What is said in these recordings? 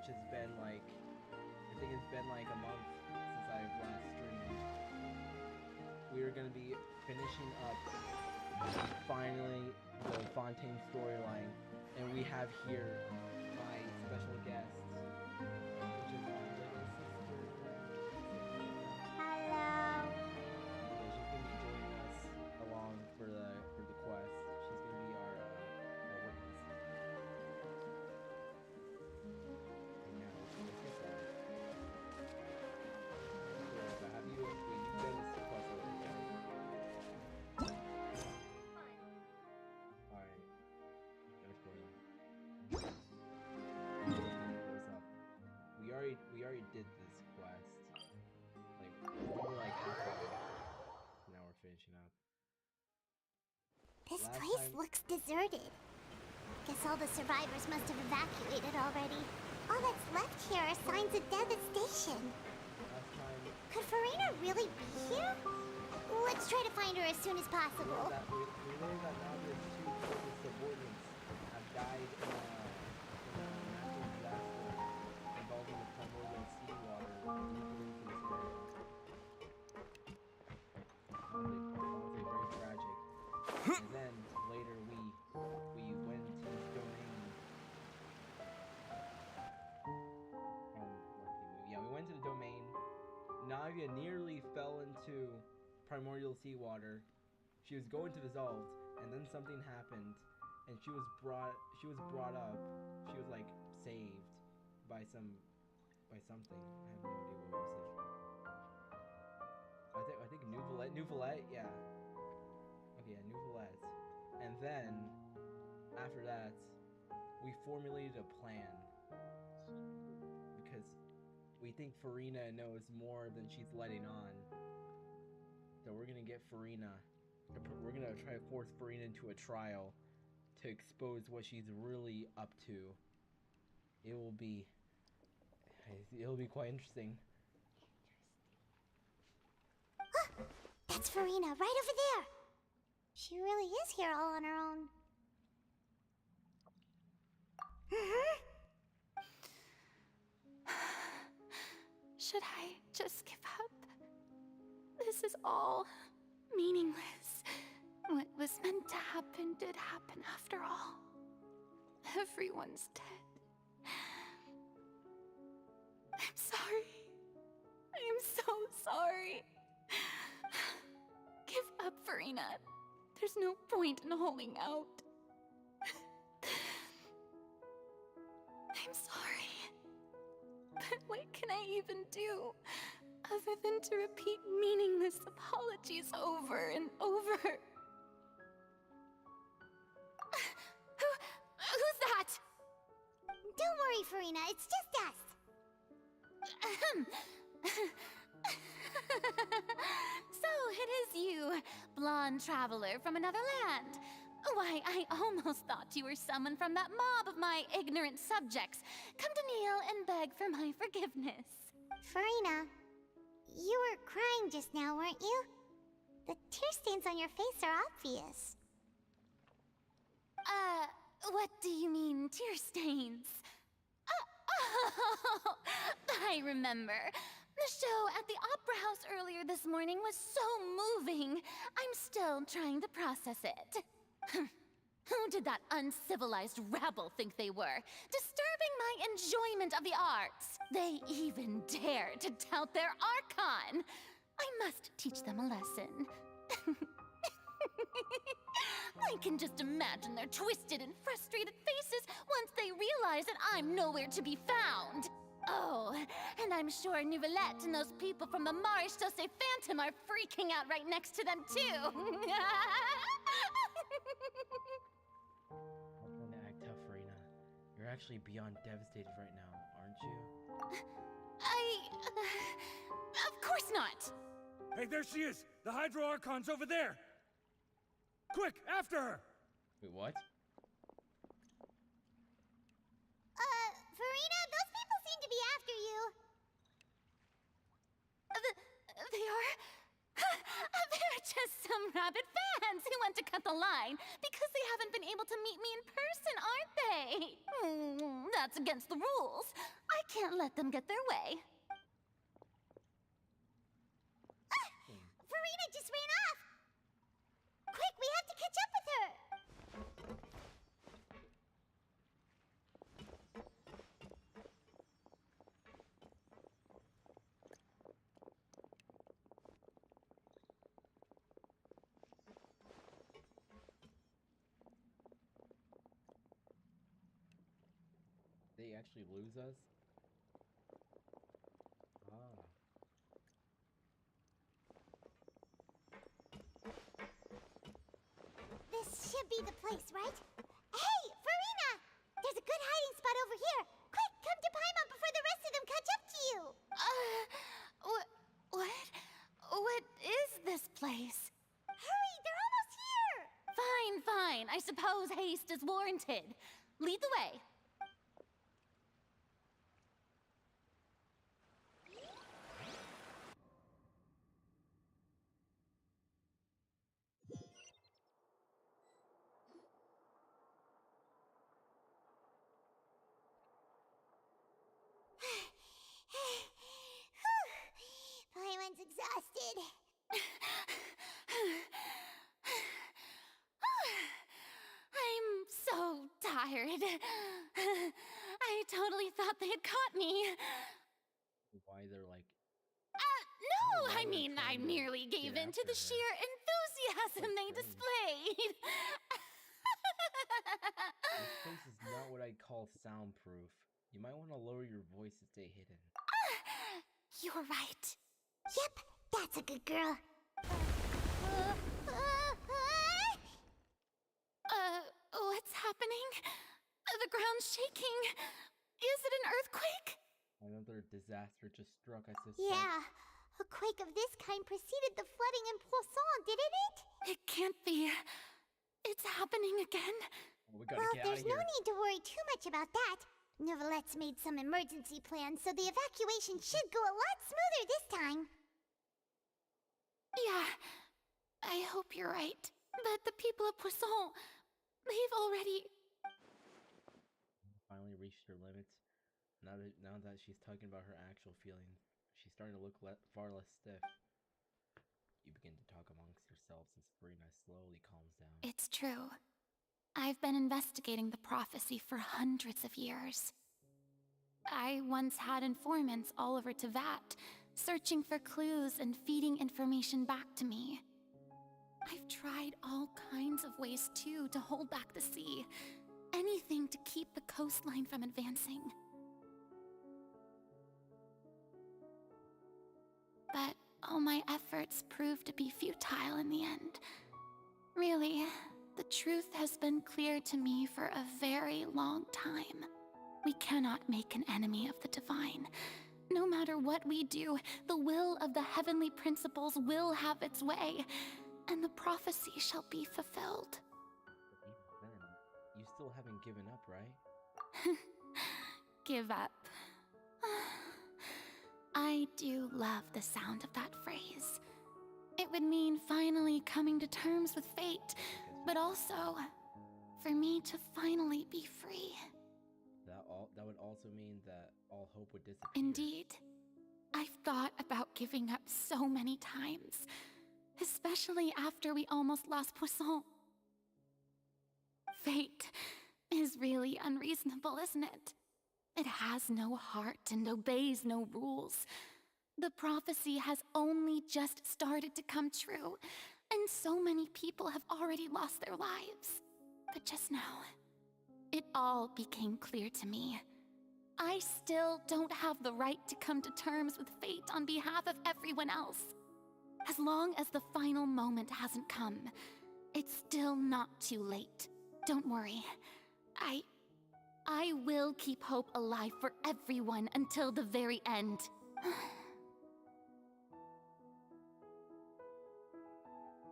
which has been like, I think it's been like a month since I've last streamed. We are going to be finishing up finally the Fontaine storyline, and we have here my special guest, which is my little sister. Hello. Yeah, she's going to be joining us along for the quest. She's going to be our witness. And now, let's get started. So, have you done this quest already? Alright. No spoiler. What's up? We already did this quest. Like, we're like halfway. Now we're finishing up. This Last place time- looks deserted. Guess all the survivors must have evacuated already. All that's left here are signs of devastation. Last time, Could Farina really be here? Let's try to find her as soon as we possible. learned that Navia's two closest subordinates have died in a natural disaster involving the primordial seawater deep into this area. Honestly, very tragic. And then later we went to this domain. Yeah, we went to the domain. Navia nearly fell into primordial seawater. She was going to dissolve, and then something happened, and she was brought up. She was like saved by something. I have no idea what was it. I think Nouvelette, yeah. Okay, yeah, Nouvelette. And then after that, we formulated a plan because we think Farina knows more than she's letting on. So we're gonna get Farina. We're gonna try to force Farina into a trial to expose what she's really up to. It'll be quite interesting. That's Farina, right over there. She really is here all on her own. Should I just give up? This is all meaningless. What was meant to happen did happen after all. Everyone's dead. I'm sorry. I am so sorry. Give up, Farina. There's no point in holding out. I'm sorry. But what can I even do other than to repeat meaningless apologies over and over? Who's that? Don't worry, Farina, it's just us. So it is you, blonde traveler from another land. Why, I almost thought you were someone from that mob of my ignorant subjects. Come to kneel and beg for my forgiveness. Farina, you were crying just now, weren't you? The tear stains on your face are obvious. What do you mean, tear stains? Oh, I remember. The show at the Opera House earlier this morning was so moving. I'm still trying to process it. Who did that uncivilized rabble think they were? Disturbing my enjoyment of the arts. They even dare to tout their Archon. I must teach them a lesson. I can just imagine their twisted and frustrated faces once they realize that I'm nowhere to be found. Oh, and I'm sure Nouvelette and those people from the Marish Dose Phantom are freaking out right next to them, too. Don't act tough, Farina. You're actually beyond devastated right now, aren't you? Of course not. Hey, there she is! The Hydro Archon's over there! Quick, after her! Wait, what? Farina, those people seem to be after you. They are? They're just some rabid fans who want to cut the line because they haven't been able to meet me in person, aren't they? That's against the rules. I can't let them get their way. Farina just ran off! Quick, we have to catch up with her! They actually lose us? Ah. This should be the place, right? Hey, Farina! There's a good hiding spot over here! Quick, come to Paimon before the rest of them catch up to you! What? What is this place? Hurry, they're almost here! Fine, fine. I suppose haste is warranted. Lead the way. Paimon's exhausted. I'm so tired. I totally thought they had caught me. Why they're like... No, why I they're mean, I trying to merely get gave in to after the her. sheer enthusiasm they strange. displayed. This place is not what I'd call soundproof. You might want to lower your voice to stay hidden. You're right. Yep, that's a good girl. What's happening? The ground's shaking. Is it an earthquake? Another disaster just struck, I suspect. Yeah, a quake of this kind preceded the flooding in Poisson, didn't it? It can't be. It's happening again. Oh, we gotta Well, get out there's of no here. need to worry too much about that. Novelette's made some emergency plans, so the evacuation should go a lot smoother this time. Yeah, I hope you're right. But the people of Poisson, they've already... Finally reached her limits. Now that she's talking about her actual feelings, she's starting to look far less stiff. You begin to talk amongst yourselves as Farina slowly calms down. It's true. I've been investigating the prophecy for hundreds of years. I once had informants all over Tevat, searching for clues and feeding information back to me. I've tried all kinds of ways too to hold back the sea. Anything to keep the coastline from advancing. But all my efforts proved to be futile in the end. Really, the truth has been clear to me for a very long time. We cannot make an enemy of the divine. No matter what we do, the will of the heavenly principles will have its way, and the prophecy shall be fulfilled. But even then, you still haven't given up, right? Give up. I do love the sound of that phrase. It would mean finally coming to terms with fate, but also for me to finally be free. That would also mean that all hope would disappear. Indeed. I've thought about giving up so many times, especially after we almost lost Poisson. Fate is really unreasonable, isn't it? It has no heart and obeys no rules. The prophecy has only just started to come true, and so many people have already lost their lives. But just now, it all became clear to me. I still don't have the right to come to terms with fate on behalf of everyone else. As long as the final moment hasn't come, it's still not too late. Don't worry. I will keep hope alive for everyone until the very end.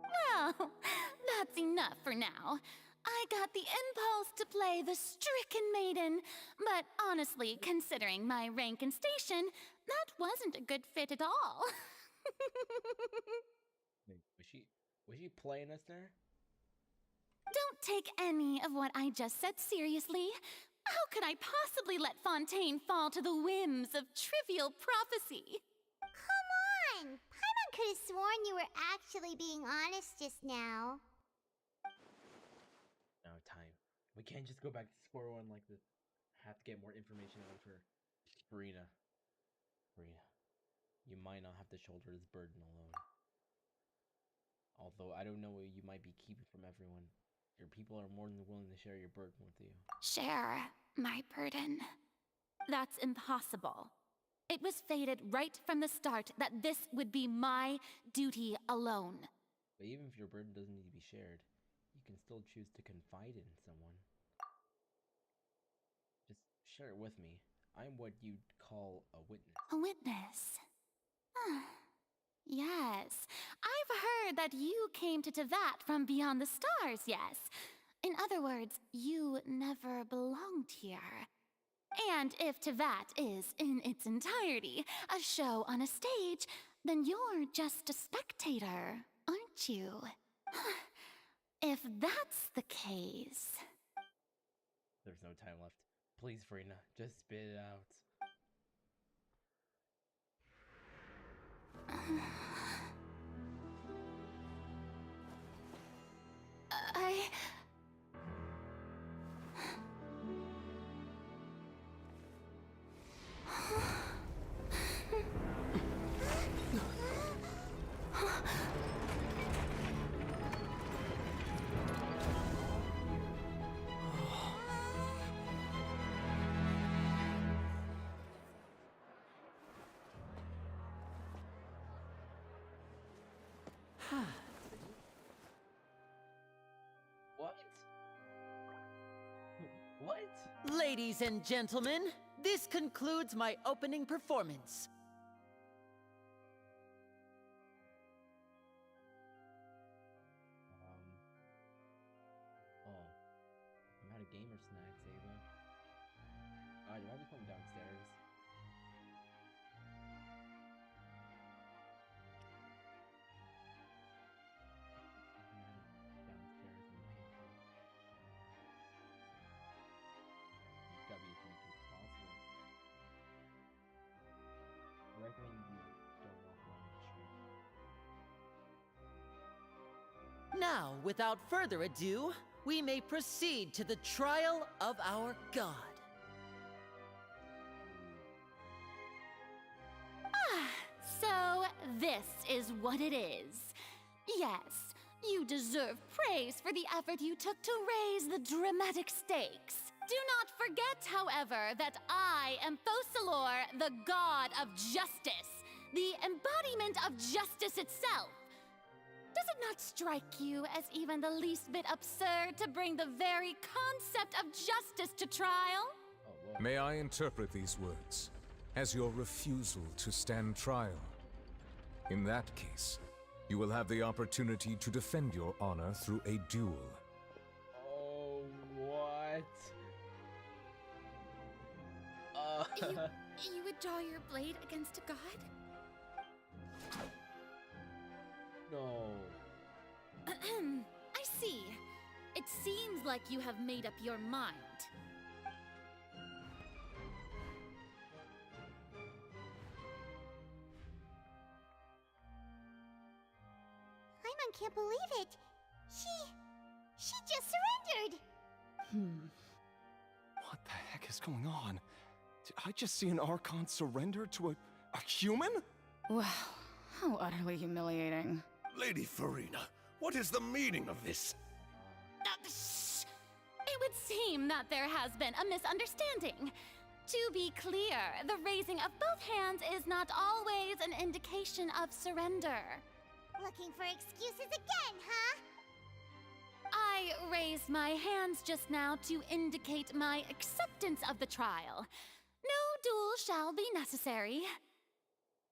Well, that's enough for now. I got the impulse to play the stricken maiden, but honestly, considering my rank and station, that wasn't a good fit at all. Wait, was she playing us there? Don't take any of what I just said seriously. How could I possibly let Fontaine fall to the whims of trivial prophecy? Come on! Paimon could have sworn you were actually being honest just now. No time. We can't just go back to square one like this. Have to get more information out of her. Farina. Farina. You might not have to shoulder this burden alone. Although I don't know what you might be keeping from everyone. Your people are more than willing to share your burden with you. Share my burden? That's impossible. It was fated right from the start that this would be my duty alone. But even if your burden doesn't need to be shared, you can still choose to confide in someone. Just share it with me. I'm what you'd call a witness. A witness? Yes, I've heard that you came to Tevat from beyond the stars, yes. In other words, you never belonged here. And if Tevat is, in its entirety, a show on a stage, then you're just a spectator, aren't you? If that's the case... There's no time left. Please, Farina, just spit it out. What? What? Ladies and gentlemen, this concludes my opening performance. Oh. I'm out of gamer snacks, Ava. Alright, you might be coming downstairs. W to make it possible. I recommend you don't walk around the street. Now, without further ado, we may proceed to the trial of our god. So this is what it is. Yes, you deserve praise for the effort you took to raise the dramatic stakes. Do not forget, however, that I am Focalor, the god of justice, the embodiment of justice itself. Does it not strike you as even the least bit absurd to bring the very concept of justice to trial? Oh, whoa. May I interpret these words as your refusal to stand trial? In that case, you will have the opportunity to defend your honor through a duel. Oh, what? You would draw your blade against a god? No. I see. It seems like you have made up your mind. Paimon can't believe it. She just surrendered. What the heck is going on? Did I just see an Archon surrender to a human? Wow, how utterly humiliating. Lady Farina, what is the meaning of this? Shh! It would seem that there has been a misunderstanding. To be clear, the raising of both hands is not always an indication of surrender. Looking for excuses again, huh? I raised my hands just now to indicate my acceptance of the trial. No duel shall be necessary.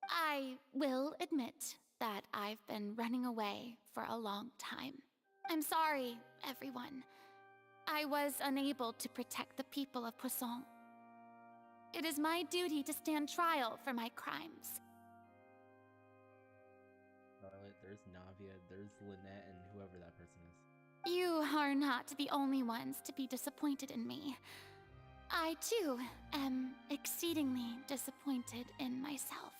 I will admit that I've been running away for a long time. I'm sorry, everyone. I was unable to protect the people of Poisson. It is my duty to stand trial for my crimes. Charlotte, there's Navia, there's Lynette, and whoever that person is. You are not the only ones to be disappointed in me. I too am exceedingly disappointed in myself.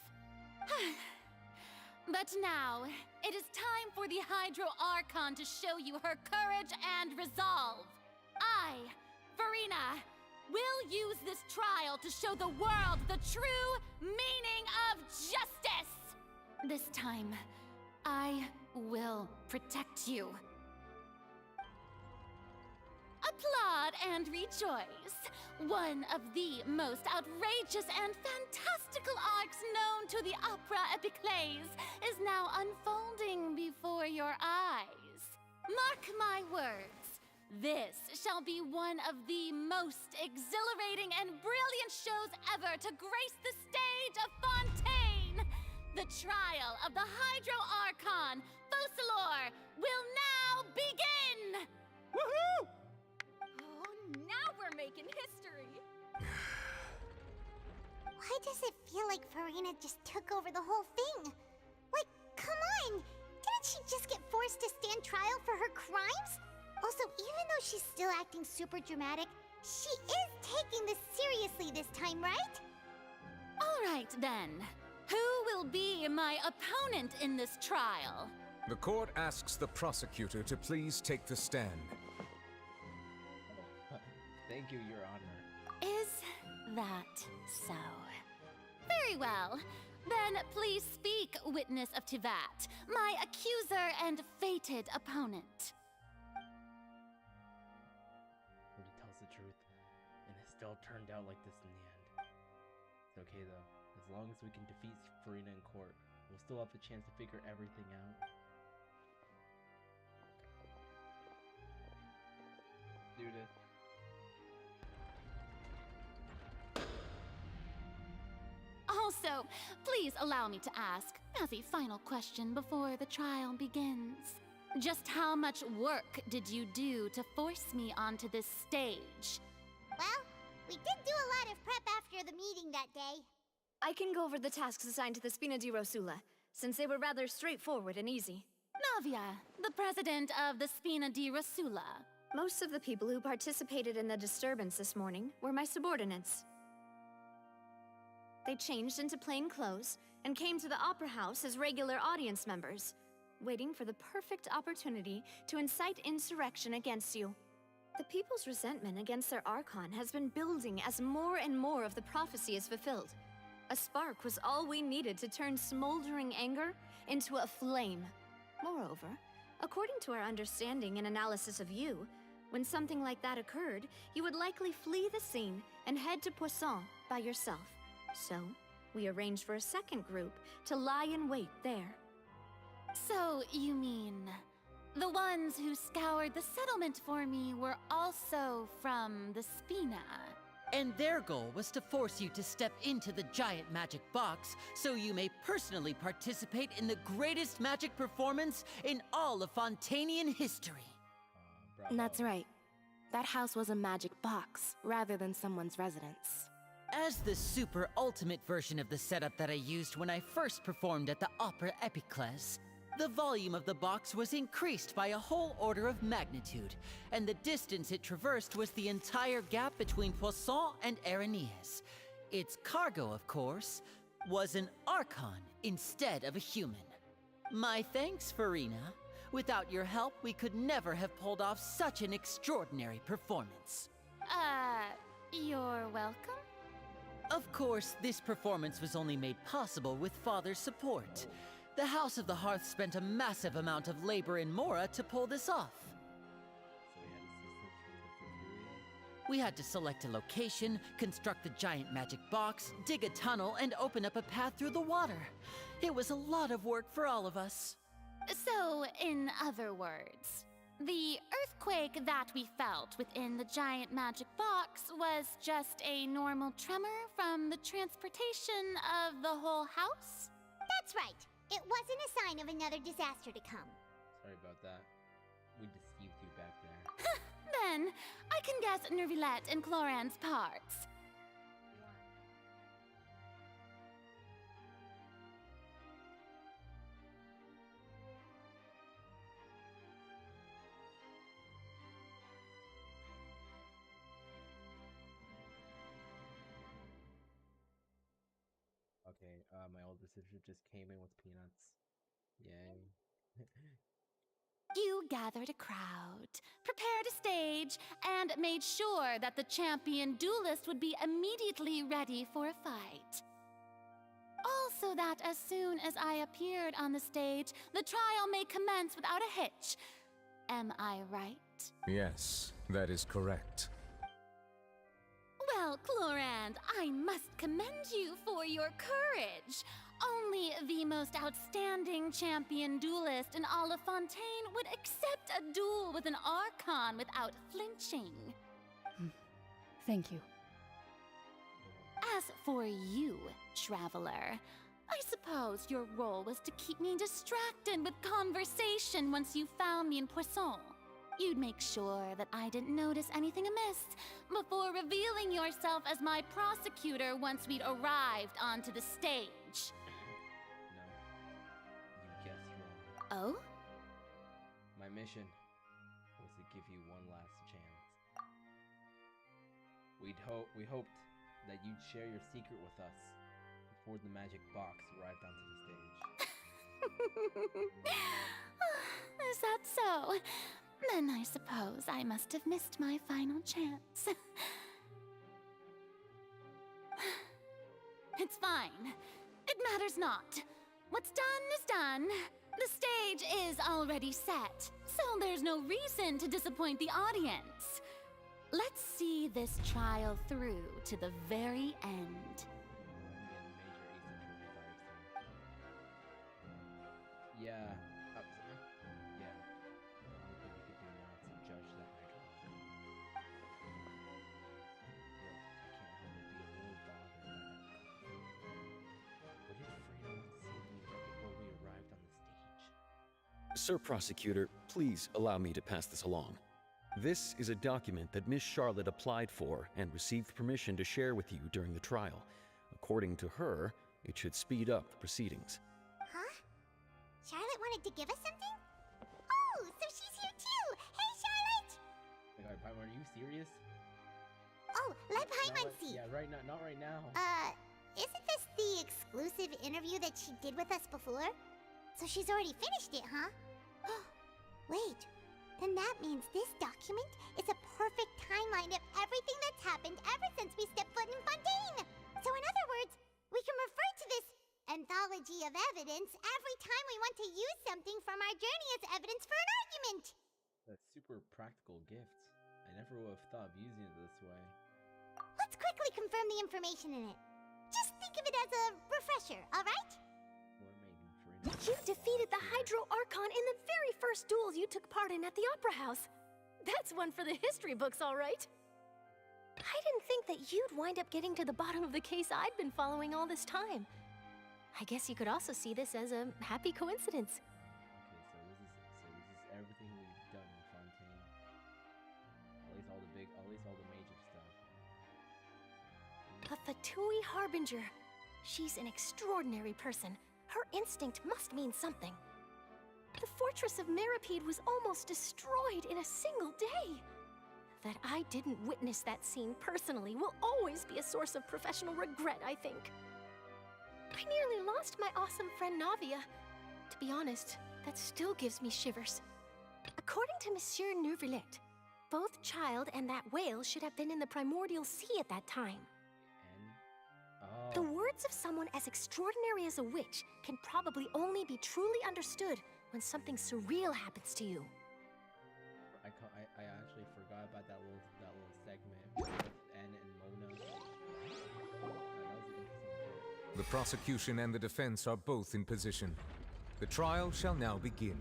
But now, it is time for the Hydro Archon to show you her courage and resolve. I, Farina, will use this trial to show the world the true meaning of justice! This time, I will protect you. Applaud and rejoice! One of the most outrageous and fantastical arcs known to the opera epiclese is now unfolding before your eyes. Mark my words, this shall be one of the most exhilarating and brilliant shows ever to grace the stage of Fontaine! The trial of the Hydro Archon, Focalor, will now begin! Woohoo! Now we're making history! Why does it feel like Farina just took over the whole thing? Like, come on! Didn't she just get forced to stand trial for her crimes? Also, even though she's still acting super dramatic, she is taking this seriously this time, right? All right, then. Who will be my opponent in this trial? The court asks the prosecutor to please take the stand. Thank you, Your Honor. Is that so? Very well. Then please speak, witness of Tivat, my accuser and fated opponent. But he tells the truth, and it still turned out like this in the end. It's okay though. As long as we can defeat Farina in court, we'll still have the chance to figure everything out. Dude. Also, please allow me to ask, as a final question before the trial begins. Just how much work did you do to force me onto this stage? Well, we did do a lot of prep after the meeting that day. I can go over the tasks assigned to the Spina di Rosula, since they were rather straightforward and easy. Navia, the president of the Spina di Rosula. Most of the people who participated in the disturbance this morning were my subordinates. They changed into plain clothes and came to the Opera House as regular audience members, waiting for the perfect opportunity to incite insurrection against you. The people's resentment against their Archon has been building as more and more of the prophecy is fulfilled. A spark was all we needed to turn smoldering anger into a flame. Moreover, according to our understanding and analysis of you, when something like that occurred, you would likely flee the scene and head to Poisson by yourself. So, we arranged for a second group to lie in wait there. So, you mean, the ones who scoured the settlement for me were also from the Spina? And their goal was to force you to step into the giant magic box so you may personally participate in the greatest magic performance in all of Fontainian history. That's right. That house was a magic box, rather than someone's residence. As the super ultimate version of the setup that I used when I first performed at the Opera Epiclese, the volume of the box was increased by a whole order of magnitude, and the distance it traversed was the entire gap between Poisson and Araneas. Its cargo, of course, was an Archon instead of a human. My thanks, Farina. Without your help, we could never have pulled off such an extraordinary performance. You're welcome? Of course, this performance was only made possible with Father's support. The House of the Hearth spent a massive amount of labor in Mora to pull this off. We had to select a location, construct the giant magic box, dig a tunnel, and open up a path through the water. It was a lot of work for all of us. So, in other words, the earthquake that we felt within the giant magic box was just a normal tremor from the transportation of the whole house? That's right. It wasn't a sign of another disaster to come. Sorry about that. We deceived you back there. Then, I can guess Nervilette and Cloran's parts. my older sister just came in with peanuts. Yay. You gathered a crowd, prepared a stage, and made sure that the champion duelist would be immediately ready for a fight. Also that as soon as I appeared on the stage, the trial may commence without a hitch. Am I right? Yes, that is correct. Well, Clorand, I must commend you for your courage. Only the most outstanding champion duelist in all of Fontaine would accept a duel with an Archon without flinching. Thank you. As for you, Traveler, I suppose your role was to keep me distracted with conversation once you found me in Poisson. You'd make sure that I didn't notice anything amiss before revealing yourself as my prosecutor once we'd arrived onto the stage. No. You guessed wrong. Oh? My mission was to give you one last chance. We hoped that you'd share your secret with us before the magic box arrived onto the stage. Is that so? Then I suppose I must have missed my final chance. It's fine. It matters not. What's done is done. The stage is already set, so there's no reason to disappoint the audience. Let's see this trial through to the very end. Yeah. Yeah. The only thing we could do now is to judge that Hydra. I can't help but be a little bothered by that. What did Frida want to say to me right before we arrived on the stage? Sir Prosecutor, please allow me to pass this along. This is a document that Miss Charlotte applied for and received permission to share with you during the trial. According to her, it should speed up the proceedings. Huh? Charlotte wanted to give us something? Oh, so she's here too! Hey, Charlotte! Like, Paimon, are you serious? Oh, let Paimon see. Yeah, right now. Not right now. Isn't this the exclusive interview that she did with us before? So she's already finished it, huh? Wait, then that means this document is a perfect timeline of everything that's happened ever since we stepped foot in Fontaine! So in other words, we can refer to this anthology of evidence every time we want to use something from our journey as evidence for an argument! That's super practical gift. I never would have thought of using it this way. Let's quickly confirm the information in it. Just think of it as a refresher, alright? Or maybe for You defeated the Hydro Archon in the very first duel you took part in at the Opera House. That's one for the history books, all right. I didn't think that you'd wind up getting to the bottom of the case I'd been following all this time. I guess you could also see this as a happy coincidence. Okay, so this is everything we've done in Fontaine. At least all the major stuff. A Fatui Harbinger. She's an extraordinary person. Her instinct must mean something. The fortress of Meripede was almost destroyed in a single day. That I didn't witness that scene personally will always be a source of professional regret, I think. I nearly lost my awesome friend Navia. To be honest, that still gives me shivers. According to Monsieur Neuvillette, both Child and that whale should have been in the primordial sea at that time. The words of someone as extraordinary as a witch can probably only be truly understood when something surreal happens to you. I actually forgot about that little segment with N and Mona. That was an interesting bit. The prosecution and the defense are both in position. The trial shall now begin.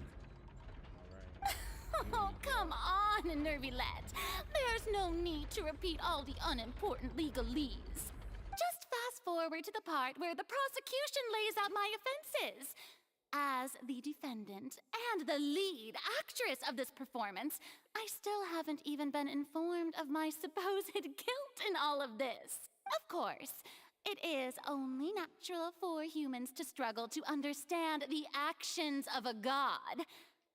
Oh, come on, Nervylette. There's no need to repeat all the unimportant legalese. Just fast forward to the part where the prosecution lays out my offenses. As the defendant and the lead actress of this performance, I still haven't even been informed of my supposed guilt in all of this. Of course, it is only natural for humans to struggle to understand the actions of a god.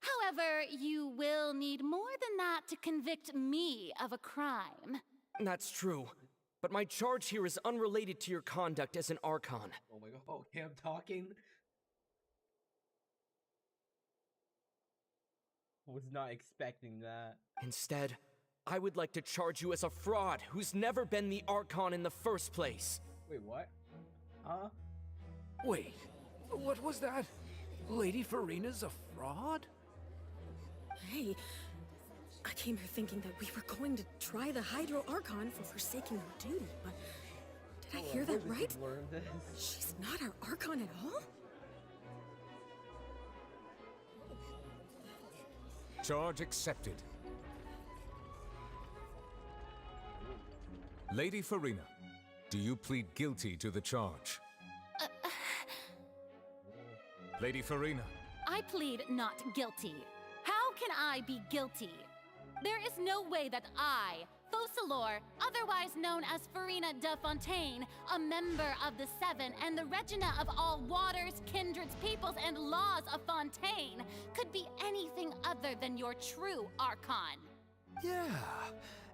However, you will need more than that to convict me of a crime. That's true. but my charge here is unrelated to your conduct as an Archon. Oh my god, okay, I'm talking. Was not expecting that. Instead, I would like to charge you as a fraud who's never been the Archon in the first place. Wait, what? Huh? Wait, what was that? Lady Farina's a fraud? Hey, I came here thinking that we were going to try the Hydro Archon for forsaking our duty, but did I hear that right? She's not our Archon at all? Charge accepted. Lady Farina, do you plead guilty to the charge? Lady Farina. I plead not guilty. How can I be guilty? There is no way that I, Focalor, otherwise known as Farina de Fontaine, a member of the Seven and the Regina of all waters, kindreds, peoples, and laws of Fontaine, could be anything other than your true Archon. Yeah,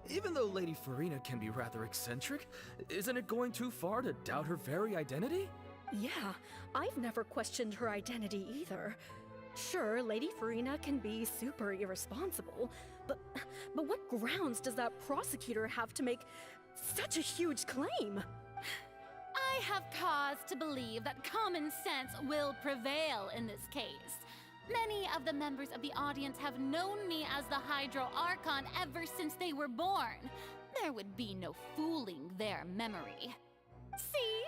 even though Lady Farina can be rather eccentric, isn't it going too far to doubt her very identity? Yeah, I've never questioned her identity either. Sure, Lady Farina can be super irresponsible, but what grounds does that prosecutor have to make such a huge claim? I have cause to believe that common sense will prevail in this case. Many of the members of the audience have known me as the Hydro Archon ever since they were born. There would be no fooling their memory. See?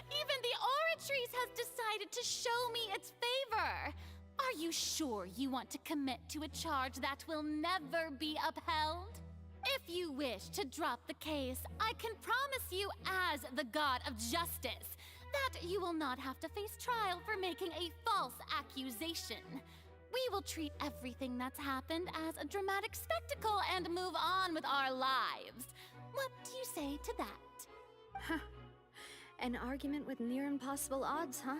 Even the Oratrice has decided to show me its favor. Are you sure you want to commit to a charge that will never be upheld? If you wish to drop the case, I can promise you as the God of Justice that you will not have to face trial for making a false accusation. We will treat everything that's happened as a dramatic spectacle and move on with our lives. What do you say to that? Huh. An argument with near impossible odds, huh?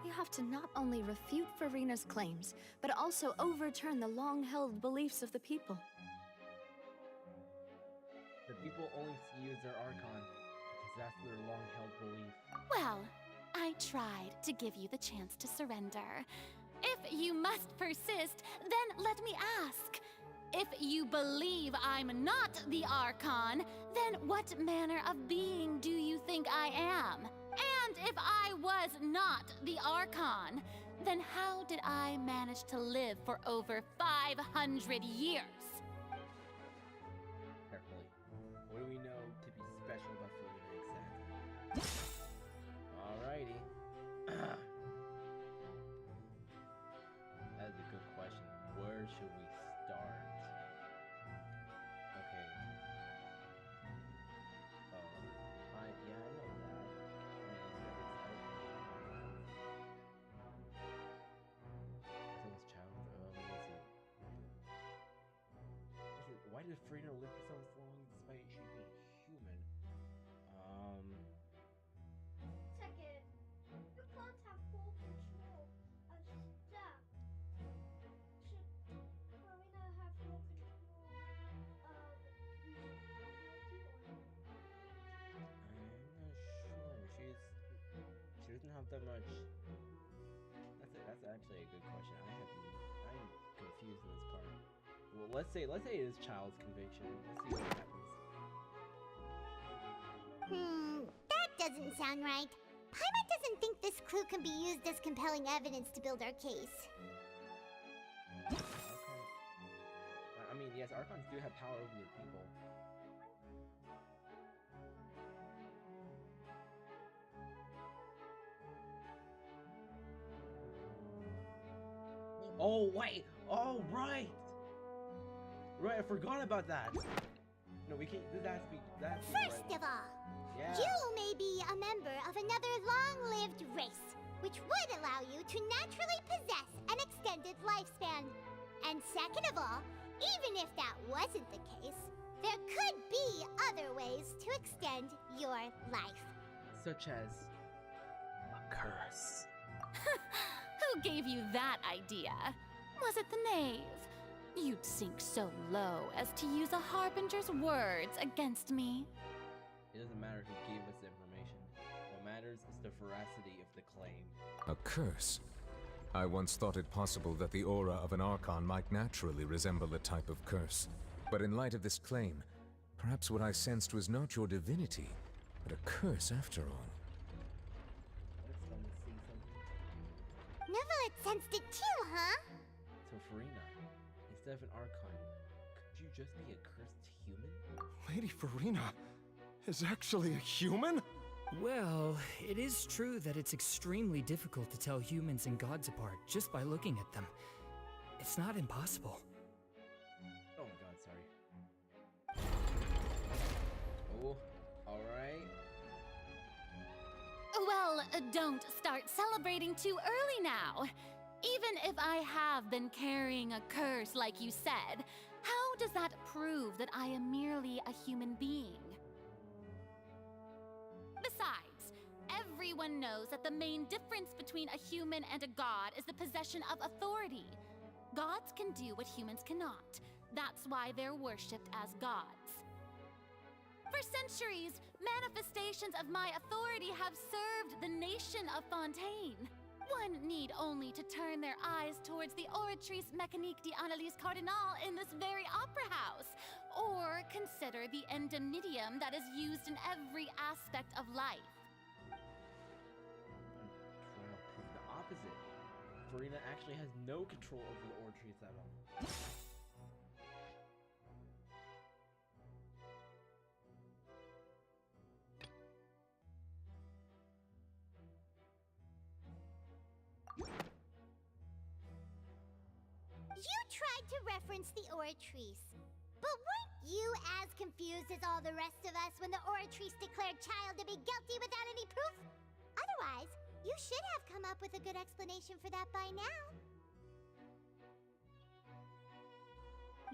You have to not only refute Farina's claims, but also overturn the long-held beliefs of the people. The people only see you as their Archon, because that's their long-held belief. Well, I tried to give you the chance to surrender. If you must persist, then let me ask. If you believe I'm not the Archon, then what manner of being do you think I am? And if I was not the Archon, then how did I manage to live for over 500 years? Carefully. What do we know to be special about Farina exactly? Alrighty. That is a good question. Where should we start? Okay. Oh, yeah, I know that. Someone's child. Why did Farina live for so long despite she being human? Check it. You can't have full control of stuff. Should Farina have full control of using ability or no? I'm not sure. She doesn't have that much. That's actually a good question. I'm confused in this part. Well, let's say it is child's conviction. Let's see what happens. That doesn't sound right. Paimon doesn't think this clue can be used as compelling evidence to build our case. I mean, yes, Archons do have power over the people. Oh, wait! Oh, right! Right, I forgot about that! No, we can't. That's First of all, you may be a member of another long-lived race, which would allow you to naturally possess an extended lifespan. And second of all, even if that wasn't the case, there could be other ways to extend your life. Such as a curse. Who gave you that idea? Was it the knave? You'd sink so low as to use a harbinger's words against me. It doesn't matter who gave us the information. What matters is the veracity of the claim. A curse? I once thought it possible that the aura of an Archon might naturally resemble a type of curse. But in light of this claim, perhaps what I sensed was not your divinity, but a curse after all. Neverlet sensed it too, huh? So Farina, instead of an Archon, could you just be a cursed human? Lady Farina is actually a human? Well, it is true that it's extremely difficult to tell humans and gods apart just by looking at them. It's not impossible. Oh my god, sorry. Oh, alright. Well, don't start celebrating too early now. Even if I have been carrying a curse like you said, how does that prove that I am merely a human being? Besides, everyone knows that the main difference between a human and a god is the possession of authority. Gods can do what humans cannot. That's why they're worshipped as gods. For centuries, manifestations of my authority have served the nation of Fontaine. One need only to turn their eyes towards the Oratrice Mécanique d'Analyse Cardinal in this very opera house, or consider the indemnitium that is used in every aspect of life. Trial proved the opposite. Farina actually has no control over the Oratrice at all. You tried to reference the Oratrice, but weren't you as confused as all the rest of us when the Oratrice declared Child to be guilty without any proof? Otherwise, you should have come up with a good explanation for that by now.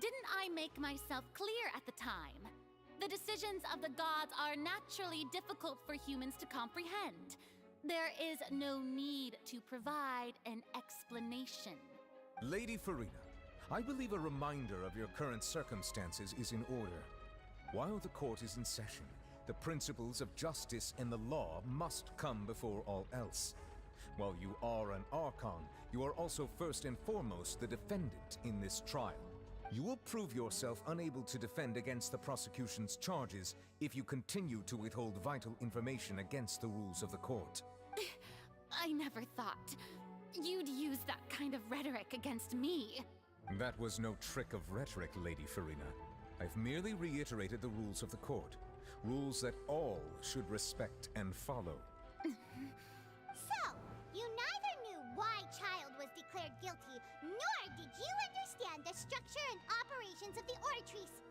Didn't I make myself clear at the time? The decisions of the gods are naturally difficult for humans to comprehend. There is no need to provide an explanation. Lady Farina, I believe a reminder of your current circumstances is in order. While the court is in session, the principles of justice and the law must come before all else. While you are an Archon, you are also first and foremost the defendant in this trial. You will prove yourself unable to defend against the prosecution's charges if you continue to withhold vital information against the rules of the court. I never thought you'd use that kind of rhetoric against me. That was no trick of rhetoric, Lady Farina. I've merely reiterated the rules of the court. Rules that all should respect and follow. So, you neither knew why Child was declared guilty, nor did you understand the structure and operations of the Oratrice.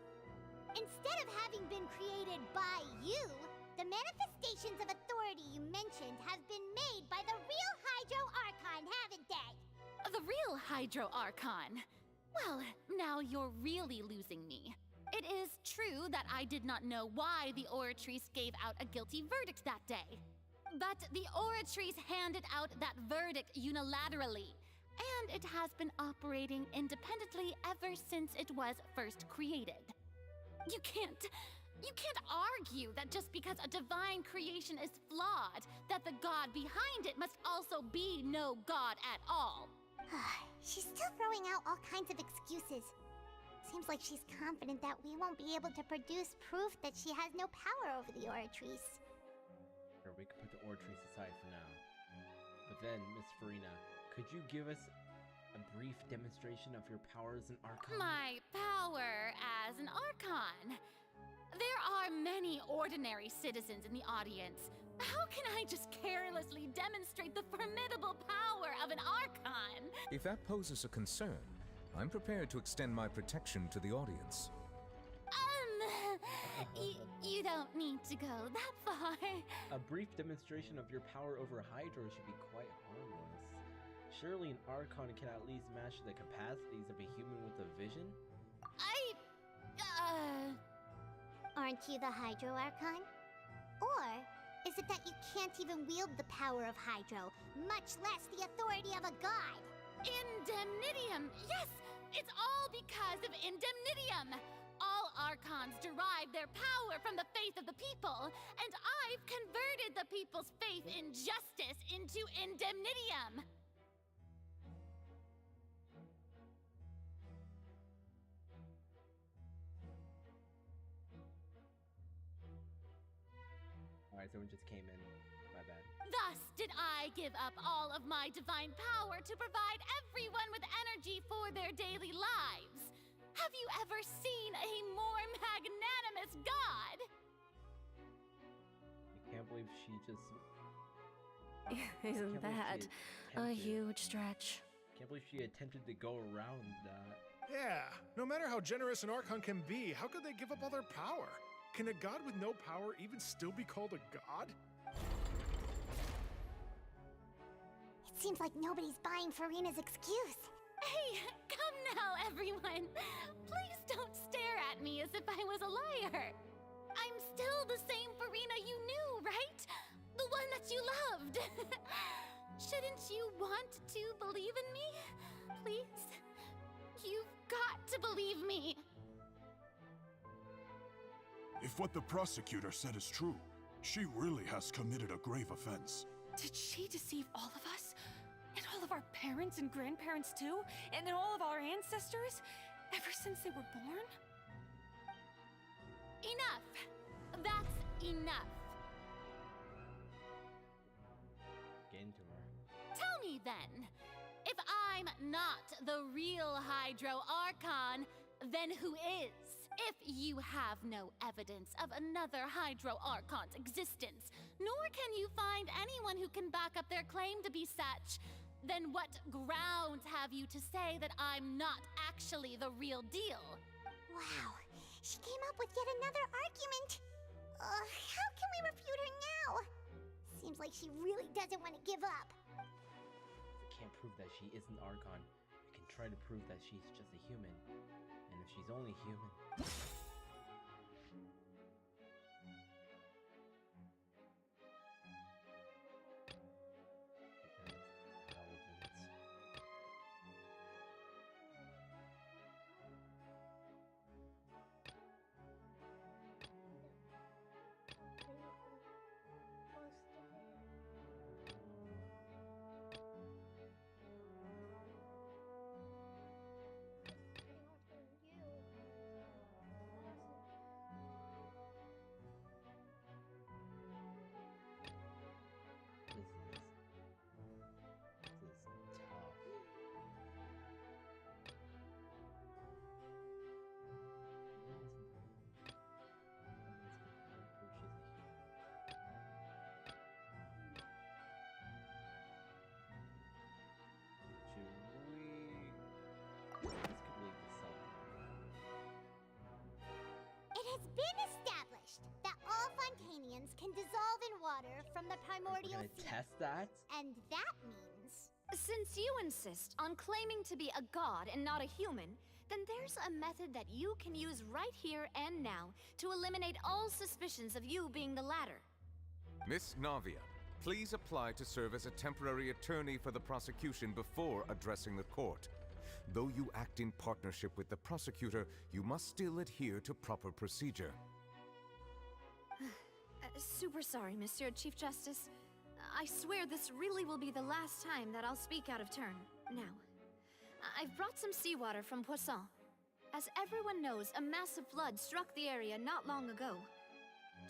Instead of having been created by you, the manifestations of authority you mentioned have been made by the real Hydro Archon, haven't they? The real Hydro Archon? Well, now you're really losing me. It is true that I did not know why the Oratrice gave out a guilty verdict that day. But the Oratrice handed out that verdict unilaterally, and it has been operating independently ever since it was first created. You can't argue that just because a divine creation is flawed, that the god behind it must also be no god at all. She's still throwing out all kinds of excuses. Seems like she's confident that we won't be able to produce proof that she has no power over the Oratrice. Or we could put the Oratrice aside for now. But then, Miss Farina, could you give us a brief demonstration of your power as an Archon? My power as an Archon? There are many ordinary citizens in the audience. How can I just carelessly demonstrate the formidable power of an Archon? If that poses a concern, I'm prepared to extend my protection to the audience. You don't need to go that far. A brief demonstration of your power over Hydro should be quite harmless. Surely an Archon can at least match the capacities of a human with a vision? Aren't you the Hydro Archon? Or is it that you can't even wield the power of Hydro, much less the authority of a god? Indemnitium! Yes! It's all because of Indemnitium! All Archons derive their power from the faith of the people, and I've converted the people's faith in justice into indemnitium. Alright, someone just came in. My bad. Thus did I give up all of my divine power to provide everyone with energy for their daily lives. Have you ever seen a more magnanimous god? I can't believe she just... Isn't that a huge stretch? Can't believe she attempted to go around that. Yeah, no matter how generous an Archon can be, how could they give up all their power? Can a god with no power even still be called a god? It seems like nobody's buying Furina's excuse. Hey, come now, everyone. Please don't stare at me as if I was a liar. I'm still the same Furina you knew, right? The one that you loved. Shouldn't you want to believe in me? Please? You've got to believe me. If what the prosecutor said is true, she really has committed a grave offense. Did she deceive all of us? And all of our parents and grandparents too? And then all of our ancestors? Ever since they were born? Enough. That's enough. Get into her. Tell me then, if I'm not the real Hydro Archon, then who is? If you have no evidence of another Hydro Archon's existence, nor can you find anyone who can back up their claim to be such, then what grounds have you to say that I'm not actually the real deal? Wow, she came up with yet another argument. How can we refute her now? Seems like she really doesn't want to give up. I can't prove that she isn't Archon. I can try to prove that she's just a human. And if she's only human... It has been established that all Fontainians can dissolve in water from the primordial sea. Test that? And that means... Since you insist on claiming to be a god and not a human, then there's a method that you can use right here and now to eliminate all suspicions of you being the latter. Miss Navia, please apply to serve as a temporary attorney for the prosecution before addressing the court. Though you act in partnership with the prosecutor, you must still adhere to proper procedure. Super sorry, Monsieur Chief Justice. I swear this really will be the last time that I'll speak out of turn. Now, I've brought some seawater from Poisson. As everyone knows, a massive flood struck the area not long ago,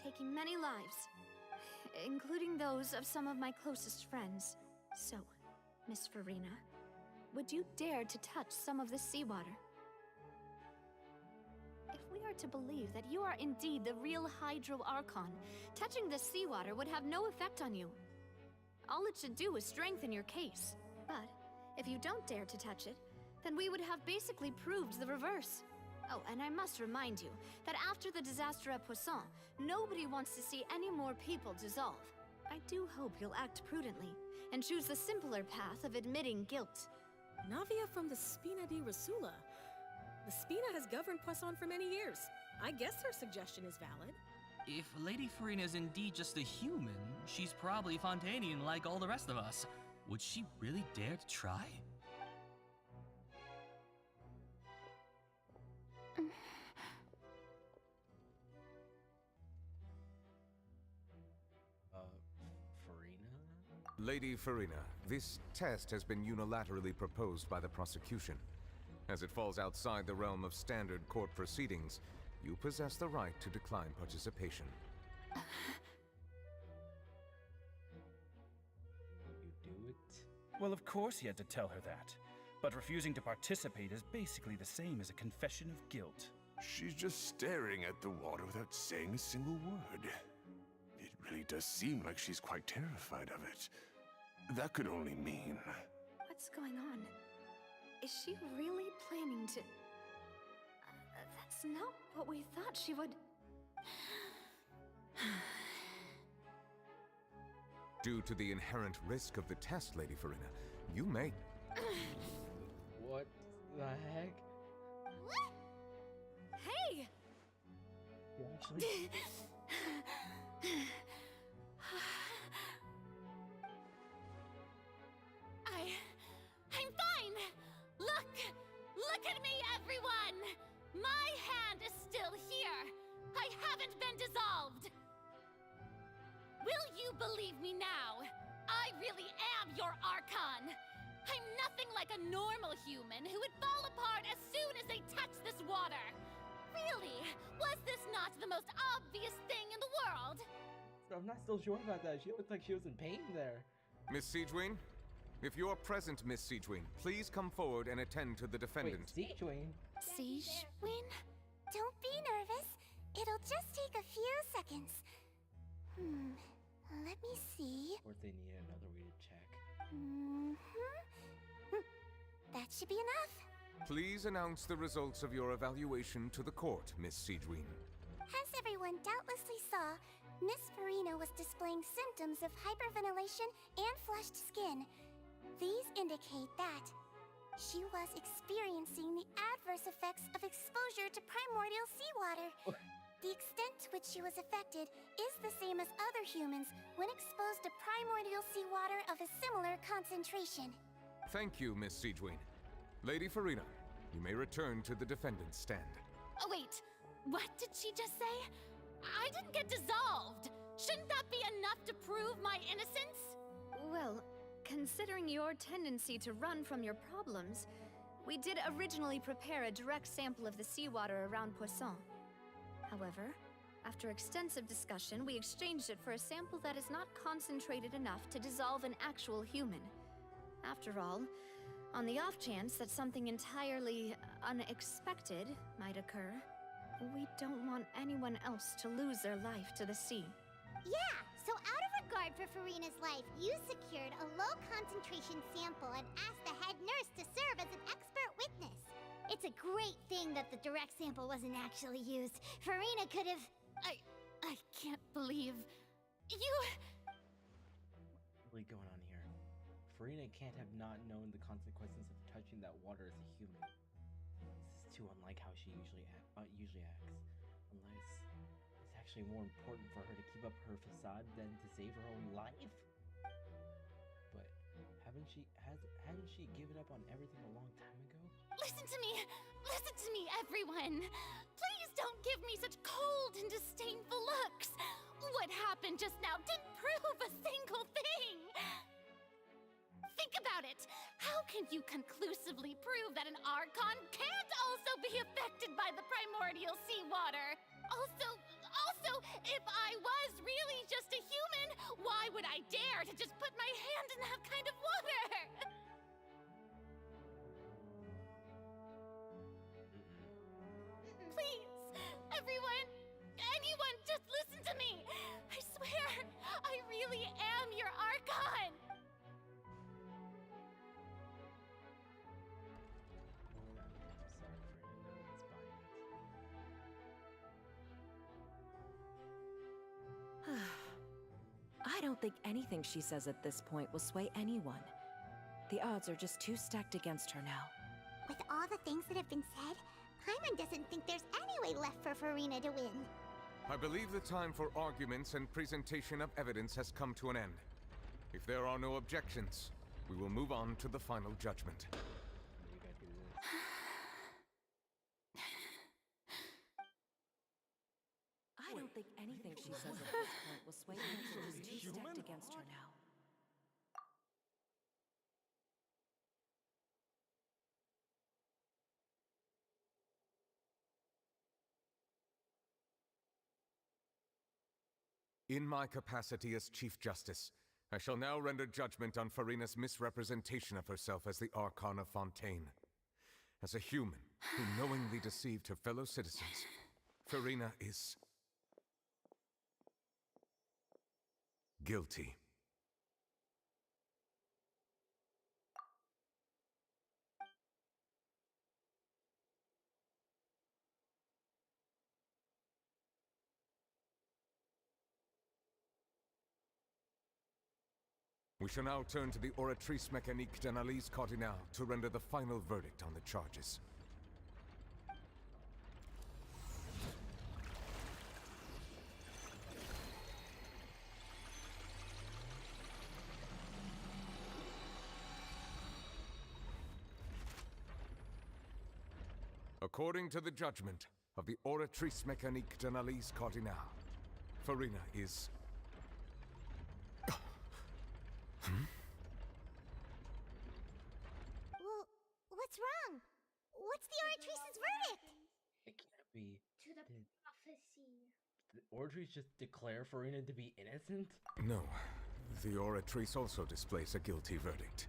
taking many lives, including those of some of my closest friends. So, Miss Furina, would you dare to touch some of this seawater? If we are to believe that you are indeed the real Hydro Archon, touching this seawater would have no effect on you. All it should do is strengthen your case. But if you don't dare to touch it, then we would have basically proved the reverse. Oh, and I must remind you that after the disaster at Poisson, nobody wants to see any more people dissolve. I do hope you'll act prudently and choose the simpler path of admitting guilt. Navia from the Spina di Rasula. The Spina has governed Poisson for many years. I guess her suggestion is valid. If Lady Furina is indeed just a human, she's probably Fontainian like all the rest of us. Would she really dare to try? Lady Farina, this test has been unilaterally proposed by the prosecution. As it falls outside the realm of standard court proceedings, you possess the right to decline participation. You do it? Well, of course he had to tell her that. But refusing to participate is basically the same as a confession of guilt. She's just staring at the water without saying a single word. It really does seem like she's quite terrified of it. That could only mean... What's going on? Is she really planning to... That's not what we thought she would... Due to the inherent risk of the test, Lady Farina, you may... What the heck? Hey! You actually... I'm fine! Look at me, everyone! My hand is still here! I haven't been dissolved! Will you believe me now? I really am your Archon! I'm nothing like a normal human who would fall apart as soon as they touch this water! Really? Was this not the most obvious thing in the world? I'm not still sure about that. She looked like she was in pain there. Miss Siegewing? If you are present, Miss Siegewing, please come forward and attend to the defendant. Wait, Siegewing? Siegewing? Don't be nervous. It'll just take a few seconds. Let me see. Or if they need another way to check. That should be enough. Please announce the results of your evaluation to the court, Miss Siegewing. As everyone doubtlessly saw, Miss Farina was displaying symptoms of hyperventilation and flushed skin. These indicate that she was experiencing the adverse effects of exposure to primordial seawater. The extent to which she was affected is the same as other humans when exposed to primordial seawater of a similar concentration. Thank you, Miss Siegewing. Lady Farina, you may return to the defendant's stand. Oh, wait. What did she just say? I didn't get dissolved. Shouldn't that be enough to prove my innocence? Well, considering your tendency to run from your problems, we did originally prepare a direct sample of the seawater around Poisson. However, after extensive discussion, we exchanged it for a sample that is not concentrated enough to dissolve an actual human. After all, on the off chance that something entirely unexpected might occur, we don't want anyone else to lose their life to the sea. Yeah, so out of regard for Farina's life, you secured a low-concentration sample and asked the head nurse to serve as an expert witness. It's a great thing that the direct sample wasn't actually used. Farina could have... I can't believe... You... What's really going on here? Farina can't have not known the consequences of touching that water as a human. This is too unlike how she usually acts. Unless it's actually more important for her to keep up her facade than to save her own life. But hadn't she given up on everything a long time ago? Listen to me, everyone! Please don't give me such cold and disdainful looks! What happened just now didn't prove a single thing! Think about it! How can you conclusively prove that an Archon can't also be affected by the primordial seawater? Also, if I was really just a human, why would I dare to just put my hand in that kind of water? Please, everyone, anyone, just listen to me! I swear, I really am your Archon! I don't think anything she says at this point will sway anyone. The odds are just too stacked against her now. With all the things that have been said, Paimon doesn't think there's any way left for Farina to win. I believe the time for arguments and presentation of evidence has come to an end. If there are no objections, we will move on to the final judgment. I don't think anything she says at this point will sway anyone. She's too stacked against her now. In my capacity as Chief Justice, I shall now render judgment on Farina's misrepresentation of herself as the Archon of Fontaine. As a human who knowingly deceived her fellow citizens, Farina is guilty. We shall now turn to the Oratrice Mécanique d'Analyse Cardinal to render the final verdict on the charges. According to the judgment of the Oratrice Mécanique d'Analyse Cardinal, Farina is... Well, what's wrong? What's the Oratrice's verdict? It can't be. To the prophecy. Did Oratrice just declare Farina to be innocent? No. The Oratrice also displays a guilty verdict.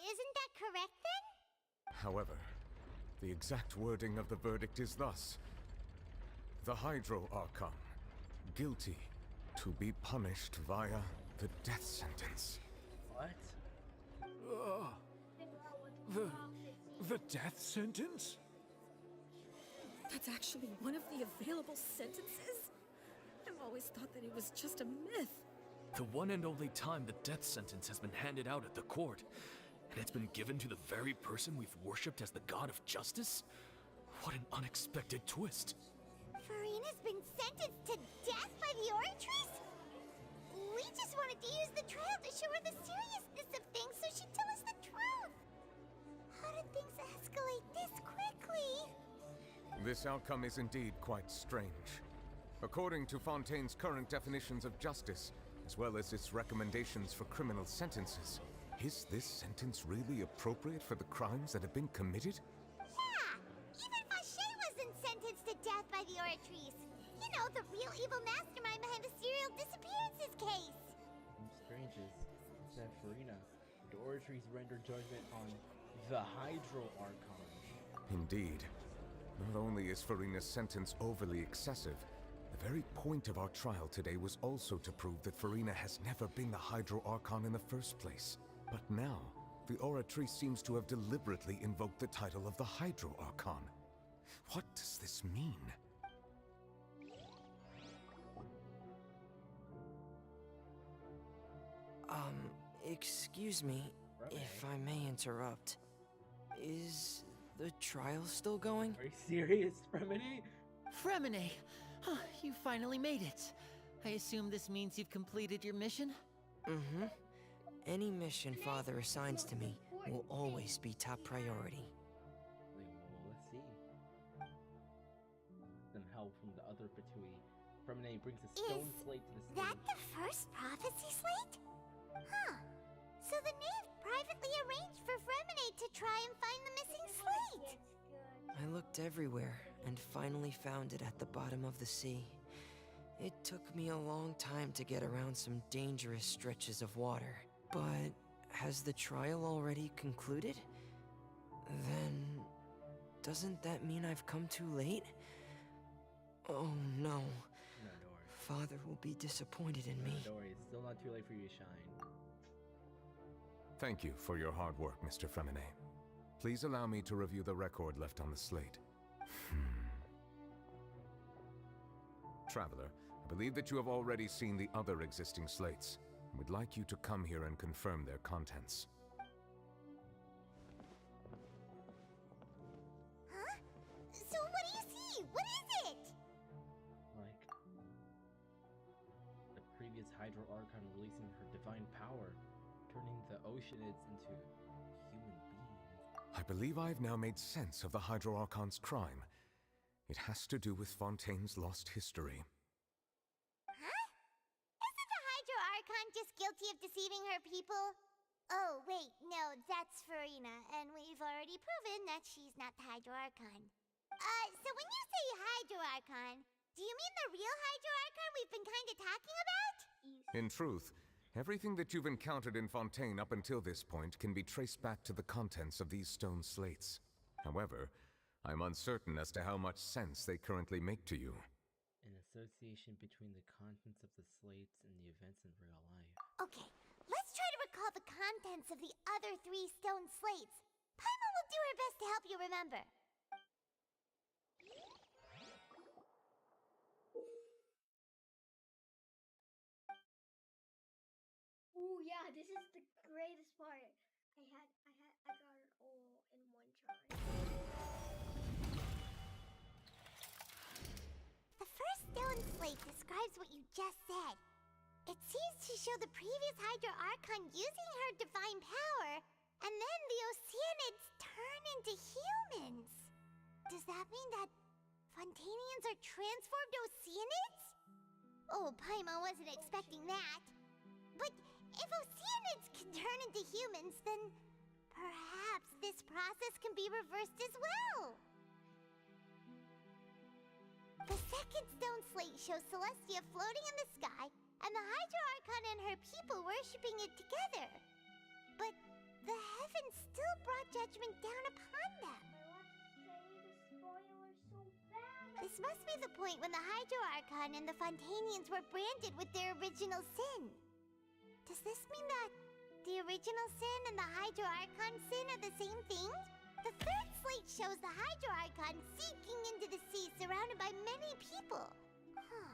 Isn't that correct then? However, the exact wording of the verdict is thus. The Hydro Archon, guilty to be punished via the death sentence. What? The death sentence? That's actually one of the available sentences? I've always thought that it was just a myth. The one and only time the death sentence has been handed out at the court, and it's been given to the very person we've worshipped as the god of justice? What an unexpected twist. Farina's been sentenced to death by the Oratrice? We just wanted to use the trial to show her the seriousness of things so she'd tell us the truth. How did things escalate this quickly? This outcome is indeed quite strange. According to Fontaine's current definitions of justice, as well as its recommendations for criminal sentences, is this sentence really appropriate for the crimes that have been committed? Yeah! Even Fauché wasn't sentenced to death by the Oratrice. You know, the real evil mastermind behind the serial disappearances case. What's strange is that Farina, the Oratrice rendered judgment on the Hydro Archon. Indeed. Not only is Farina's sentence overly excessive, the very point of our trial today was also to prove that Farina has never been the Hydro Archon in the first place. But now, the Oratrice seems to have deliberately invoked the title of the Hydro Archon. What does this mean? Excuse me, if I may interrupt. Is the trial still going? Are you serious, Fremini? Fremini! Huh, you finally made it. I assume this means you've completed your mission? Mm-hmm. Any mission Father assigns to me will always be top priority. Let's see. Some help from the other Fatui. Fremini brings a stone slate to the stage. That the first prophecy slate? Huh. So the knave privately arranged for Fremini to try and find the missing slate. I looked everywhere and finally found it at the bottom of the sea. It took me a long time to get around some dangerous stretches of water. But has the trial already concluded? Then doesn't that mean I've come too late? Oh no. No, don't worry. Father will be disappointed in me. Don't worry, it's still not too late for you to shine. Thank you for your hard work, Mr. Fremine. Please allow me to review the record left on the slate. Traveler, I believe that you have already seen the other existing slates, and would like you to come here and confirm their contents. Huh? So what do you see? What is it? Like the previous Hydro Archon releasing her divine power, turning the Oceanids into human beings. I believe I have now made sense of the Hydro Archon's crime. It has to do with Fontaine's lost history. Huh? Isn't the Hydro Archon just guilty of deceiving her people? Oh, wait, no, that's Farina, and we've already proven that she's not the Hydro Archon. So when you say Hydro Archon, Do you mean the real Hydro Archon we've been kinda talking about? In truth, everything that you've encountered in Fontaine up until this point can be traced back to the contents of these stone slates. However, I'm uncertain as to how much sense they currently make to you. An association between the contents of the slates and the events in real life. Okay, let's try to recall the contents of the other 3 stone slates. Paimon will do her best to help you remember. Ooh, yeah, this is the greatest part. I got it all in one try. The first stone slate describes what you just said. It seems to show the previous Hydro Archon using her divine power, and then the Oceanids turn into humans. Does that mean that Fontainians are transformed Oceanids? Oh, Paimon wasn't expecting that. But if Oceanids can turn into humans, then perhaps this process can be reversed as well. The second stone slate shows Celestia floating in the sky, and the Hydro Archon and her people worshipping it together. But the heavens still brought judgment down upon them. This must be the point when the Hydro Archon and the Fontainians were branded with their original sin. Does this mean that the original sin and the Hydro Archon sin are the same thing? The third slate shows the Hydro Archon sinking into the sea surrounded by many people. Huh.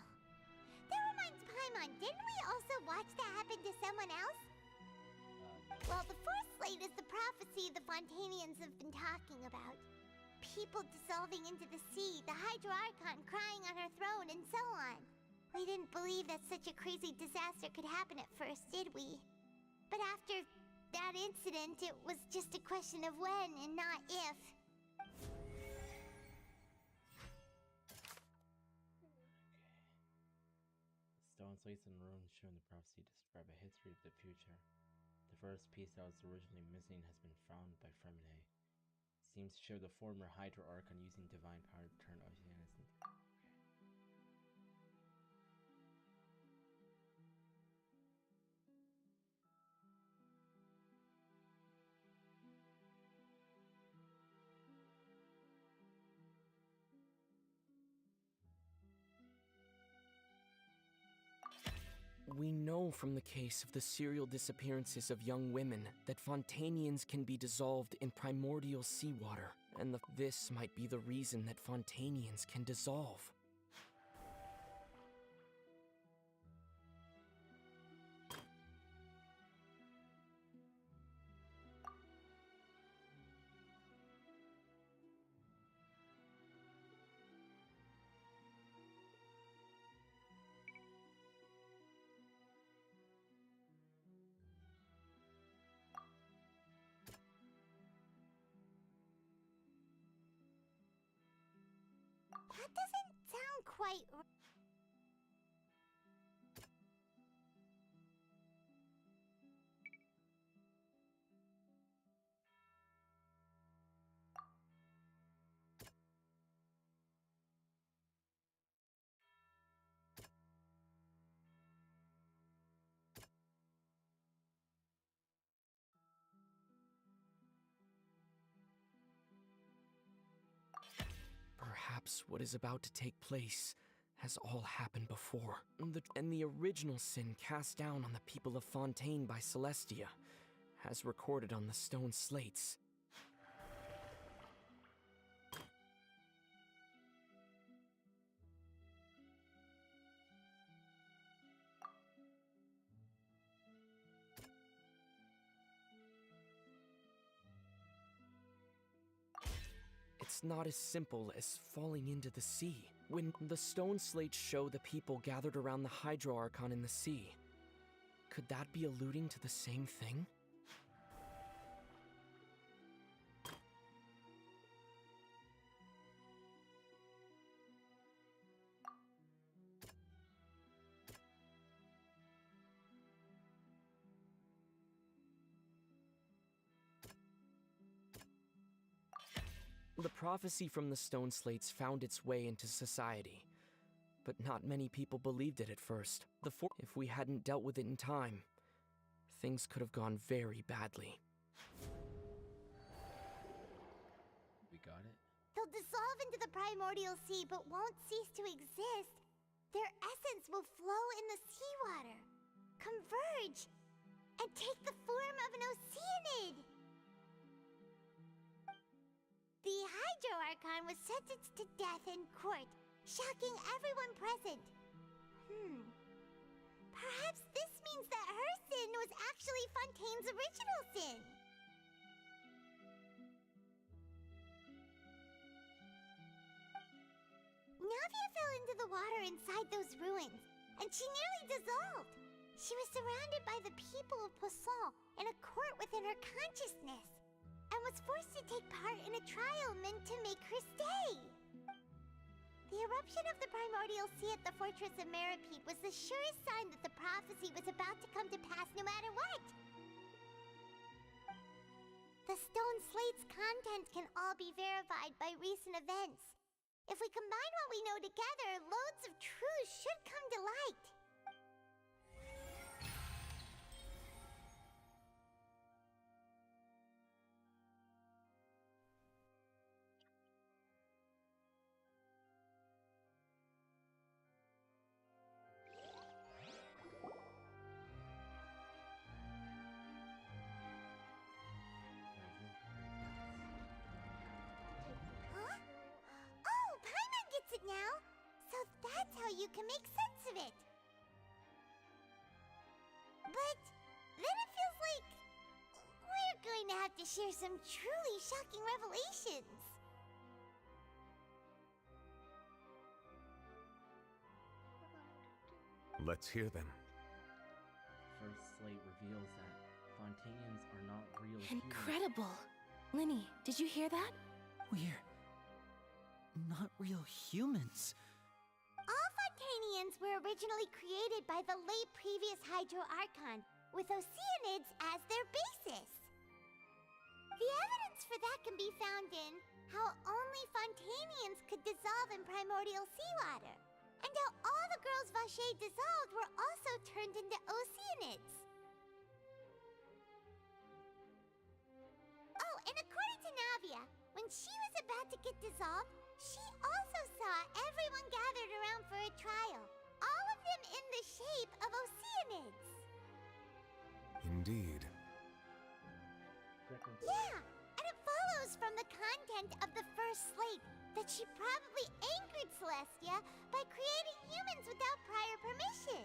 That reminds Paimon, didn't we also watch that happen to someone else? Well, the fourth slate is the prophecy the Fontainians have been talking about. People dissolving into the sea, the Hydro Archon crying on her throne, and so on. We didn't believe that such a crazy disaster could happen at first, did we? But after that incident, it was just a question of when and not if. Stone slates and runes shown the prophecy describe a history of the future. The first piece that was originally missing has been found by Fremine. Seems to show the former Hydro Archon using divine power to turn Oceanus into... We know from the case of the serial disappearances of young women that Fontainians can be dissolved in primordial seawater, and this might be the reason that Fontainians can dissolve. That doesn't sound quite Perhaps what is about to take place has all happened before. And the original sin cast down on the people of Fontaine by Celestia, as recorded on the stone slates. It's not as simple as falling into the sea. When the stone slates show the people gathered around the Hydro Archon in the sea, could that be alluding to the same thing? The prophecy from the stone slates found its way into society. but not many people believed it at first. If we hadn't dealt with it in time, things could have gone very badly. We got it? They'll dissolve into the primordial sea but won't cease to exist. Their essence will flow in the seawater, converge, and take the form of an oceanid. The Hydro Archon was sentenced to death in court, shocking everyone present. Perhaps this means that her sin was actually Fontaine's original sin. Navia fell into the water inside those ruins, and she nearly dissolved. She was surrounded by the people of Poisson in a court within her consciousness, and was forced to take part in a trial meant to make her stay. The eruption of the primordial sea at the fortress of Meropide was the surest sign that the prophecy was about to come to pass no matter what. The stone slate's contents can all be verified by recent events. If we combine what we know together, loads of truths should come to light. Now, so that's how you can make sense of it. But then it feels like we're going to have to share some truly shocking revelations. Let's hear them. First slate reveals that Fontainians are not real humans. Incredible! Linny, did you hear that? We're not real humans. All Fontainians were originally created by the late previous Hydro Archon, with oceanids as their basis. The evidence for that can be found in how only Fontainians could dissolve in primordial seawater, and how all the girls Vacher dissolved were also turned into oceanids. Oh, and according to Navia, when she was about to get dissolved, she also saw everyone gathered around for a trial, all of them in the shape of oceanids. Indeed. Yeah, and it follows from the content of the first slate that she probably angered Celestia by creating humans without prior permission.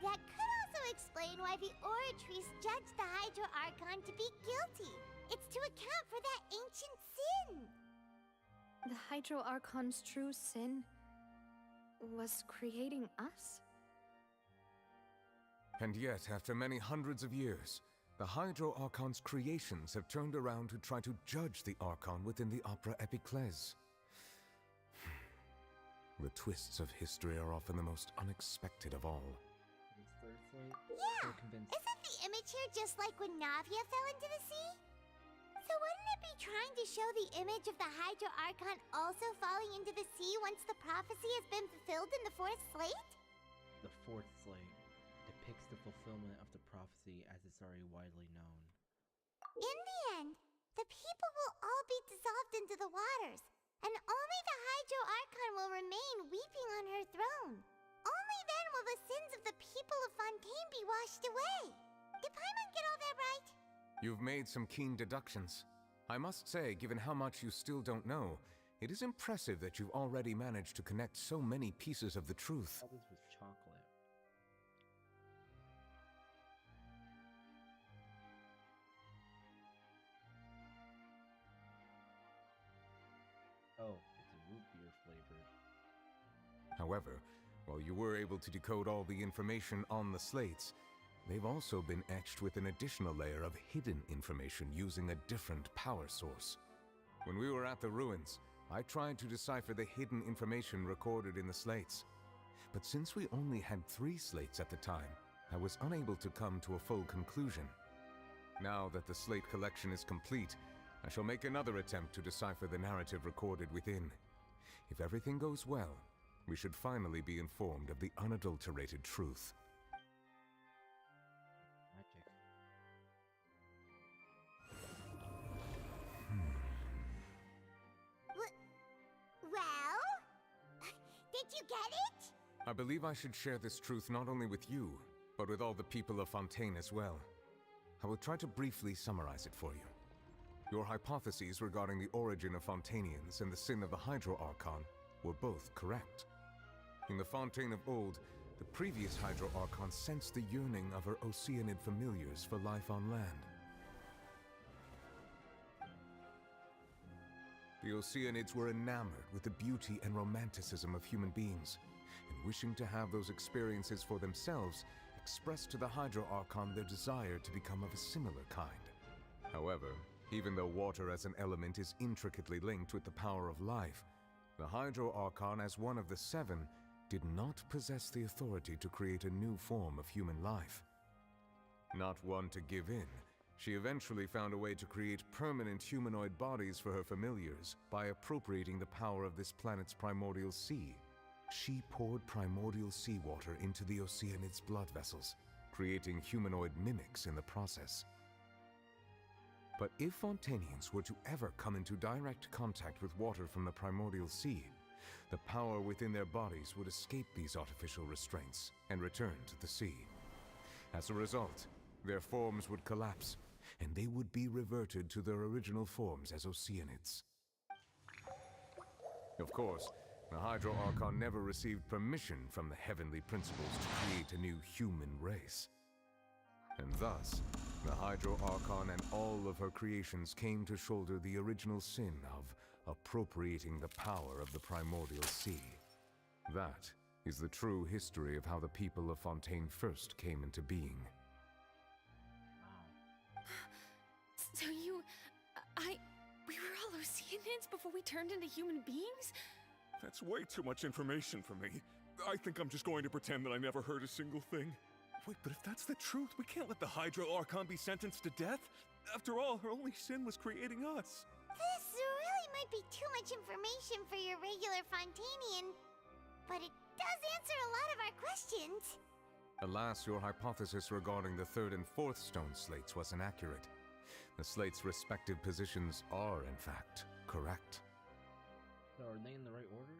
That could also explain why the Oratrice judged the Hydro Archon to be guilty. It's to account for that ancient sin. The Hydro Archon's true sin was creating us? And yet, after many hundreds of years, the Hydro Archon's creations have turned around to try to judge the Archon within the Opera Epiclese. The twists of history are often the most unexpected of all. Yeah! Isn't the image here just like when Navia fell into the sea? So wouldn't it be trying to show the image of the Hydro Archon also falling into the sea once the prophecy has been fulfilled in the fourth slate? The fourth slate depicts the fulfillment of the prophecy as it's already widely known. In the end, the people will all be dissolved into the waters, and only the Hydro Archon will remain weeping on her throne. Only then will the sins of the people of Fontaine be washed away. Did Paimon get all that right? You've made some keen deductions. I must say, given how much you still don't know, it is impressive that you've already managed to connect so many pieces of the truth. All this was chocolate. Oh, it's a root beer flavored. However, while you were able to decode all the information on the slates, they've also been etched with an additional layer of hidden information using a different power source. When we were at the ruins, I tried to decipher the hidden information recorded in the slates. But since we only had 3 slates at the time, I was unable to come to a full conclusion. Now that the slate collection is complete, I shall make another attempt to decipher the narrative recorded within. If everything goes well, we should finally be informed of the unadulterated truth. Magic. Well? Did you get it? I believe I should share this truth not only with you, but with all the people of Fontaine as well. I will try to briefly summarize it for you. Your hypotheses regarding the origin of Fontainians and the sin of the Hydro Archon were both correct. In the Fontaine of old, the previous Hydro Archon sensed the yearning of her Oceanid familiars for life on land. The Oceanids were enamored with the beauty and romanticism of human beings, and wishing to have those experiences for themselves, expressed to the Hydro Archon their desire to become of a similar kind. However, even though water as an element is intricately linked with the power of life, the Hydro Archon, as one of the seven, did not possess the authority to create a new form of human life. Not one to give in, she eventually found a way to create permanent humanoid bodies for her familiars by appropriating the power of this planet's primordial sea. She poured primordial seawater into the Oceanids' blood vessels, creating humanoid mimics in the process. But if Fontainians were to ever come into direct contact with water from the primordial sea, the power within their bodies would escape these artificial restraints and return to the sea. As a result, their forms would collapse, and they would be reverted to their original forms as Oceanids. Of course, the Hydro Archon never received permission from the heavenly principles to create a new human race. And thus, the Hydro Archon and all of her creations came to shoulder the original sin of appropriating the power of the primordial sea. That is the true history of how the people of Fontaine first came into being. So we were all Oceanids before we turned into human beings? That's way too much information for me. I think I'm just going to pretend that I never heard a single thing. Wait, but if that's the truth, we can't let the Hydro Archon be sentenced to death. After all, her only sin was creating us. This really might be too much information for your regular Fontainian, but it does answer a lot of our questions. Alas, your hypothesis regarding the third and fourth stone slates was inaccurate. The slates' respective positions are, in fact, correct. So are they in the right order?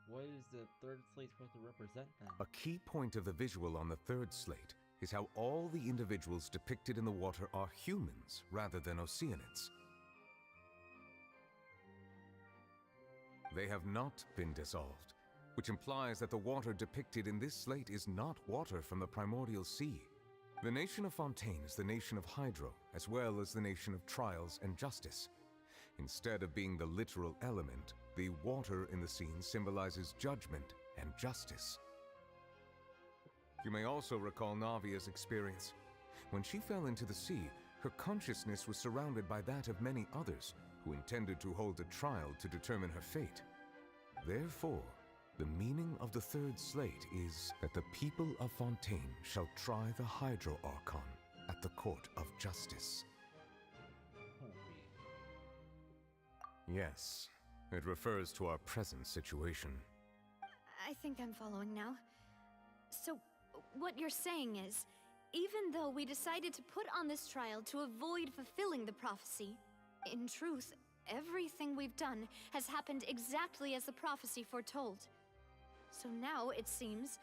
What is the third slate supposed to represent then? A key point of the visual on the third slate is how all the individuals depicted in the water are humans rather than Oceanids. They have not been dissolved, which implies that the water depicted in this slate is not water from the primordial sea. The nation of Fontaine is the nation of Hydro, as well as the nation of trials and justice. Instead of being the literal element, the water in the scene symbolizes judgment and justice. You may also recall Navia's experience. When she fell into the sea, her consciousness was surrounded by that of many others who intended to hold a trial to determine her fate. Therefore, the meaning of the third slate is that the people of Fontaine shall try the Hydro Archon at the court of justice. Yes, it refers to our present situation. I think I'm following now. So, what you're saying is, even though we decided to put on this trial to avoid fulfilling the prophecy, in truth, everything we've done has happened exactly as the prophecy foretold. So now, it seems,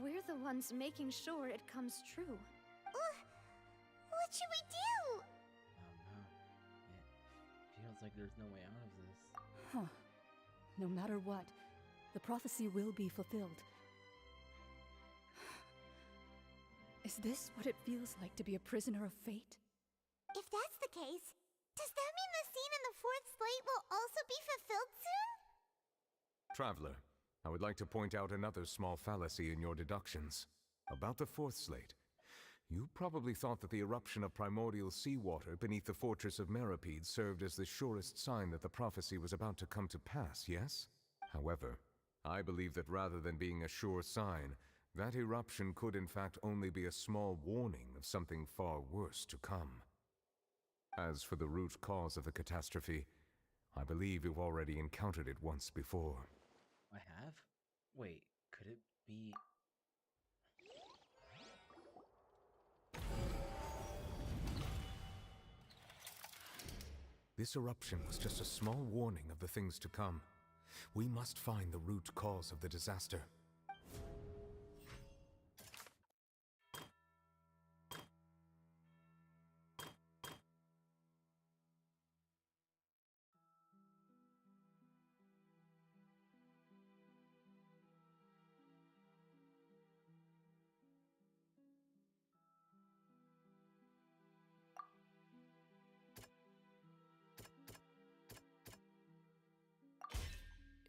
we're the ones making sure it comes true. What should we do? Oh no. It feels like there's no way out of this. Huh. No matter what, the prophecy will be fulfilled. Is this what it feels like to be a prisoner of fate? If that's the case, does that mean the scene in the fourth slate will also be fulfilled soon? Traveler, I would like to point out another small fallacy in your deductions. About the fourth slate, you probably thought that the eruption of primordial seawater beneath the fortress of Meripede served as the surest sign that the prophecy was about to come to pass, yes? However, I believe that rather than being a sure sign, that eruption could in fact only be a small warning of something far worse to come. As for the root cause of the catastrophe, I believe you've already encountered it once before. I have? Wait, could it be... This eruption was just a small warning of the things to come. We must find the root cause of the disaster.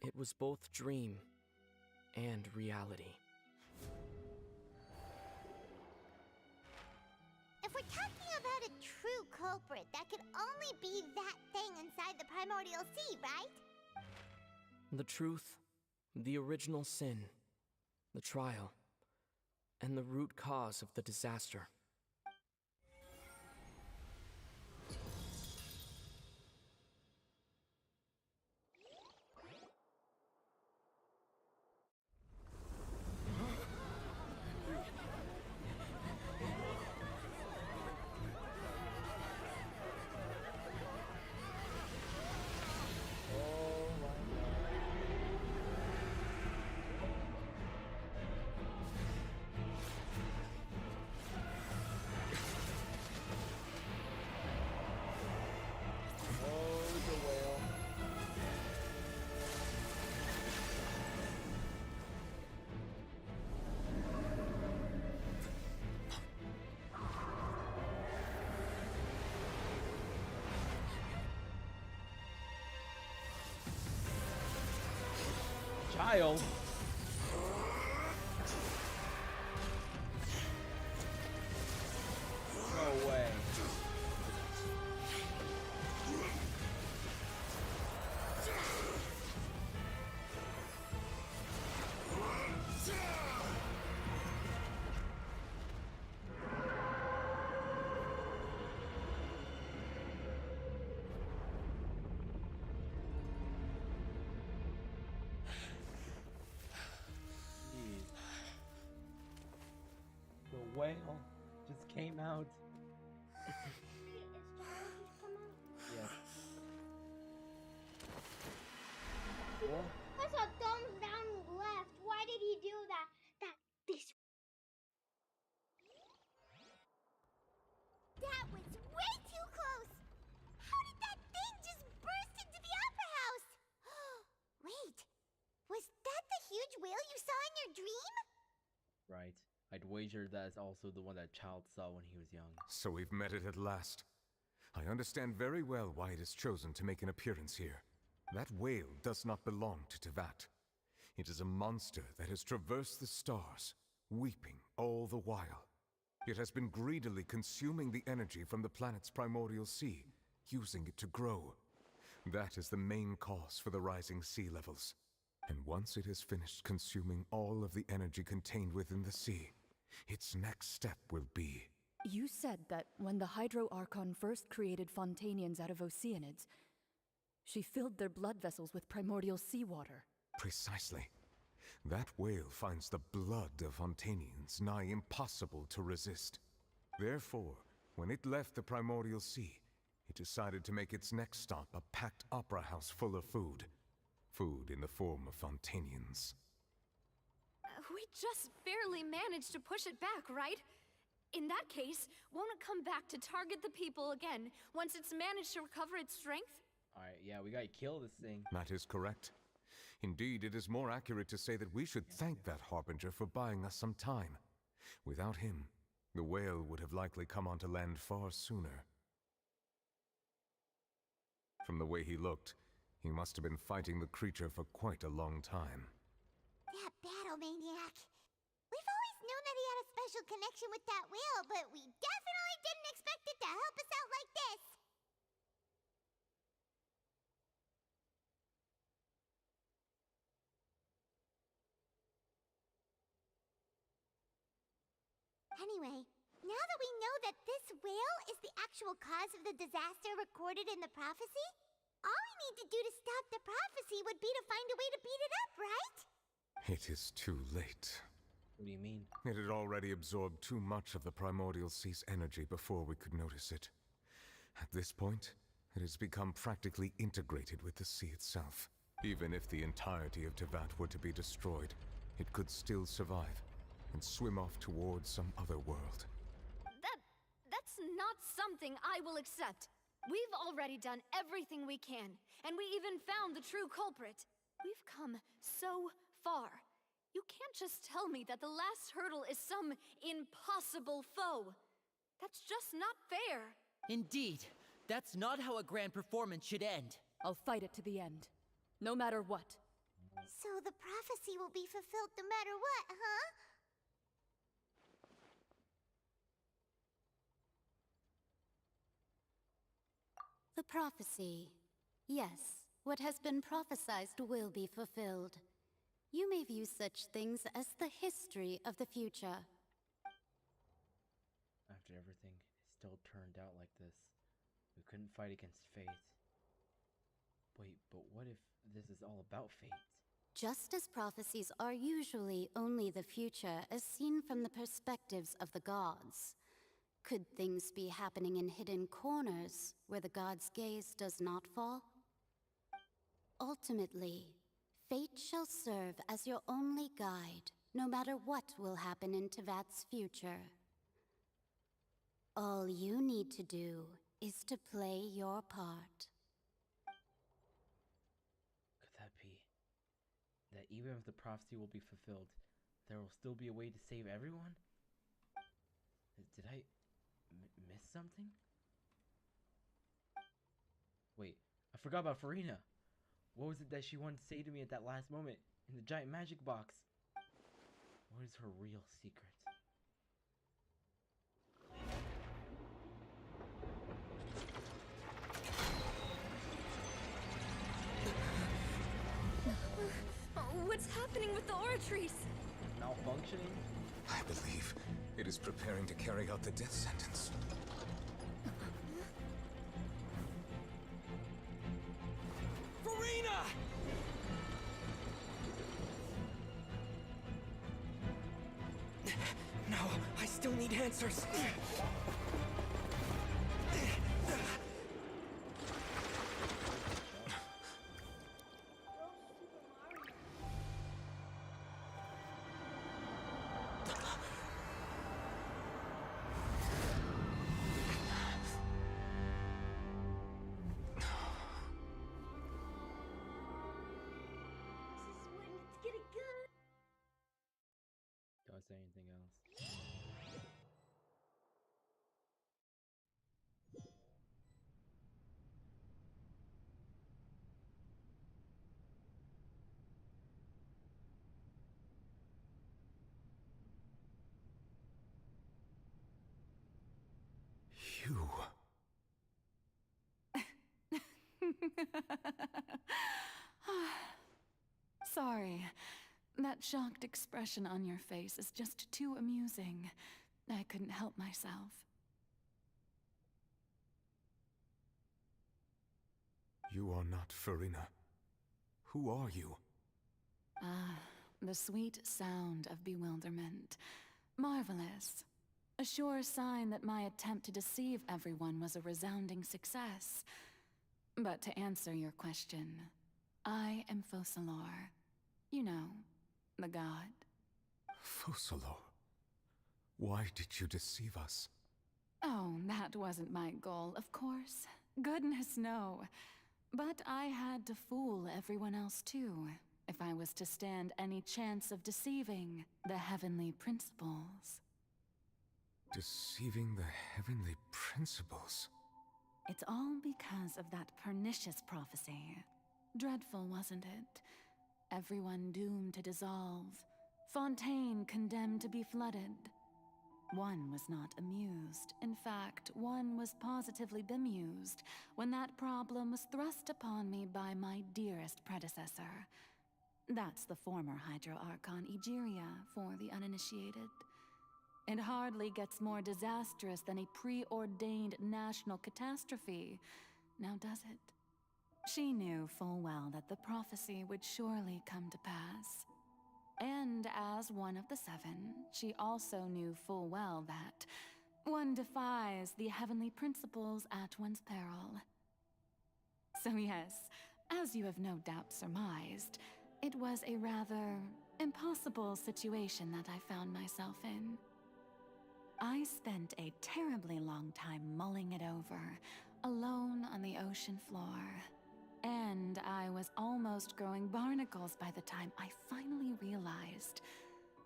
It was both dream and reality. If we're talking about a true culprit, that could only be that thing inside the primordial sea, right? The truth, the original sin, the trial, and the root cause of the disaster. Child. No way. The whale just came out. Yes. Well, I saw thumbs down left. Why did he do that? That was way too close! How did that thing just burst into the opera house? Wait, was that the huge whale you saw in your dream? right. I'd wager that's also the one that Child saw when he was young. So we've met it at last. I understand very well why it has chosen to make an appearance here. That whale does not belong to Tevat. It is a monster that has traversed the stars, weeping all the while. It has been greedily consuming the energy from the planet's primordial sea, using it to grow. That is the main cause for the rising sea levels. And once it has finished consuming all of the energy contained within the sea, its next step will be... You said that when the Hydro Archon first created Fontainians out of Oceanids, she filled their blood vessels with primordial seawater. Precisely. That whale finds the blood of Fontainians nigh impossible to resist. Therefore, when it left the primordial sea, it decided to make its next stop a packed opera house full of food. Food in the form of Fontainians. We just barely managed to push it back, right? In that case, won't it come back to target the people again once it's managed to recover its strength? Alright, yeah, we gotta kill this thing. That is correct. Indeed, it is more accurate to say that we should thank that Harbinger for buying us some time. Without him, the whale would have likely come onto land far sooner. From the way he looked, he must have been fighting the creature for quite a long time. That battle maniac. We've always known that he had a special connection with that whale, but we definitely didn't expect it to help us out like this. Anyway, now that we know that this whale is the actual cause of the disaster recorded in the prophecy, all we need to do to stop the prophecy would be to find a way to beat it up, right? It is too late. What do you mean? It had already absorbed too much of the primordial sea's energy before we could notice it. At this point, it has become practically integrated with the sea itself. Even if the entirety of Tevat were to be destroyed, it could still survive and swim off towards some other world. That's not something I will accept. We've already done everything we can, and we even found the true culprit. We've come so far. You can't just tell me that the last hurdle is some impossible foe. That's just not fair. Indeed, that's not how a grand performance should end. I'll fight it to the end, no matter what. So the prophecy will be fulfilled no matter what, huh? The prophecy. Yes, what has been prophesied will be fulfilled. You may view such things as the history of the future. After everything still turned out like this, we couldn't fight against fate. Wait, but what if this is all about fate? Just as prophecies are usually only the future as seen from the perspectives of the gods, could things be happening in hidden corners where the gods' gaze does not fall? Ultimately, fate shall serve as your only guide, no matter what will happen in Tevat's future. All you need to do is to play your part. Could that be? That even if the prophecy will be fulfilled, there will still be a way to save everyone? Did I miss something? Wait, I forgot about Farina. What was it that she wanted to say to me at that last moment in the giant magic box? What is her real secret? What's happening with the oratories? Malfunctioning? I believe it is preparing to carry out the death sentence. Farina! No, I still need answers. Do I say anything else? You. Sorry. That shocked expression on your face is just too amusing. I couldn't help myself. You are not Farina. Who are you? Ah, the sweet sound of bewilderment. Marvelous. A sure sign that my attempt to deceive everyone was a resounding success. But to answer your question, I am Focalor. You know, the god. Focalor. Why did you deceive us? Oh, that wasn't my goal, of course. Goodness, no. But I had to fool everyone else too, if I was to stand any chance of deceiving the heavenly principles. Deceiving the heavenly principles? It's all because of that pernicious prophecy. Dreadful, wasn't it? Everyone doomed to dissolve. Fontaine condemned to be flooded. One was not amused. In fact, one was positively bemused when that problem was thrust upon me by my dearest predecessor. That's the former Hydro Archon Egeria for the uninitiated. It hardly gets more disastrous than a preordained national catastrophe, now does it? She knew full well that the prophecy would surely come to pass. And as one of the seven, she also knew full well that one defies the heavenly principles at one's peril. So yes, as you have no doubt surmised, it was a rather impossible situation that I found myself in. I spent a terribly long time mulling it over, alone on the ocean floor. And I was almost growing barnacles by the time I finally realized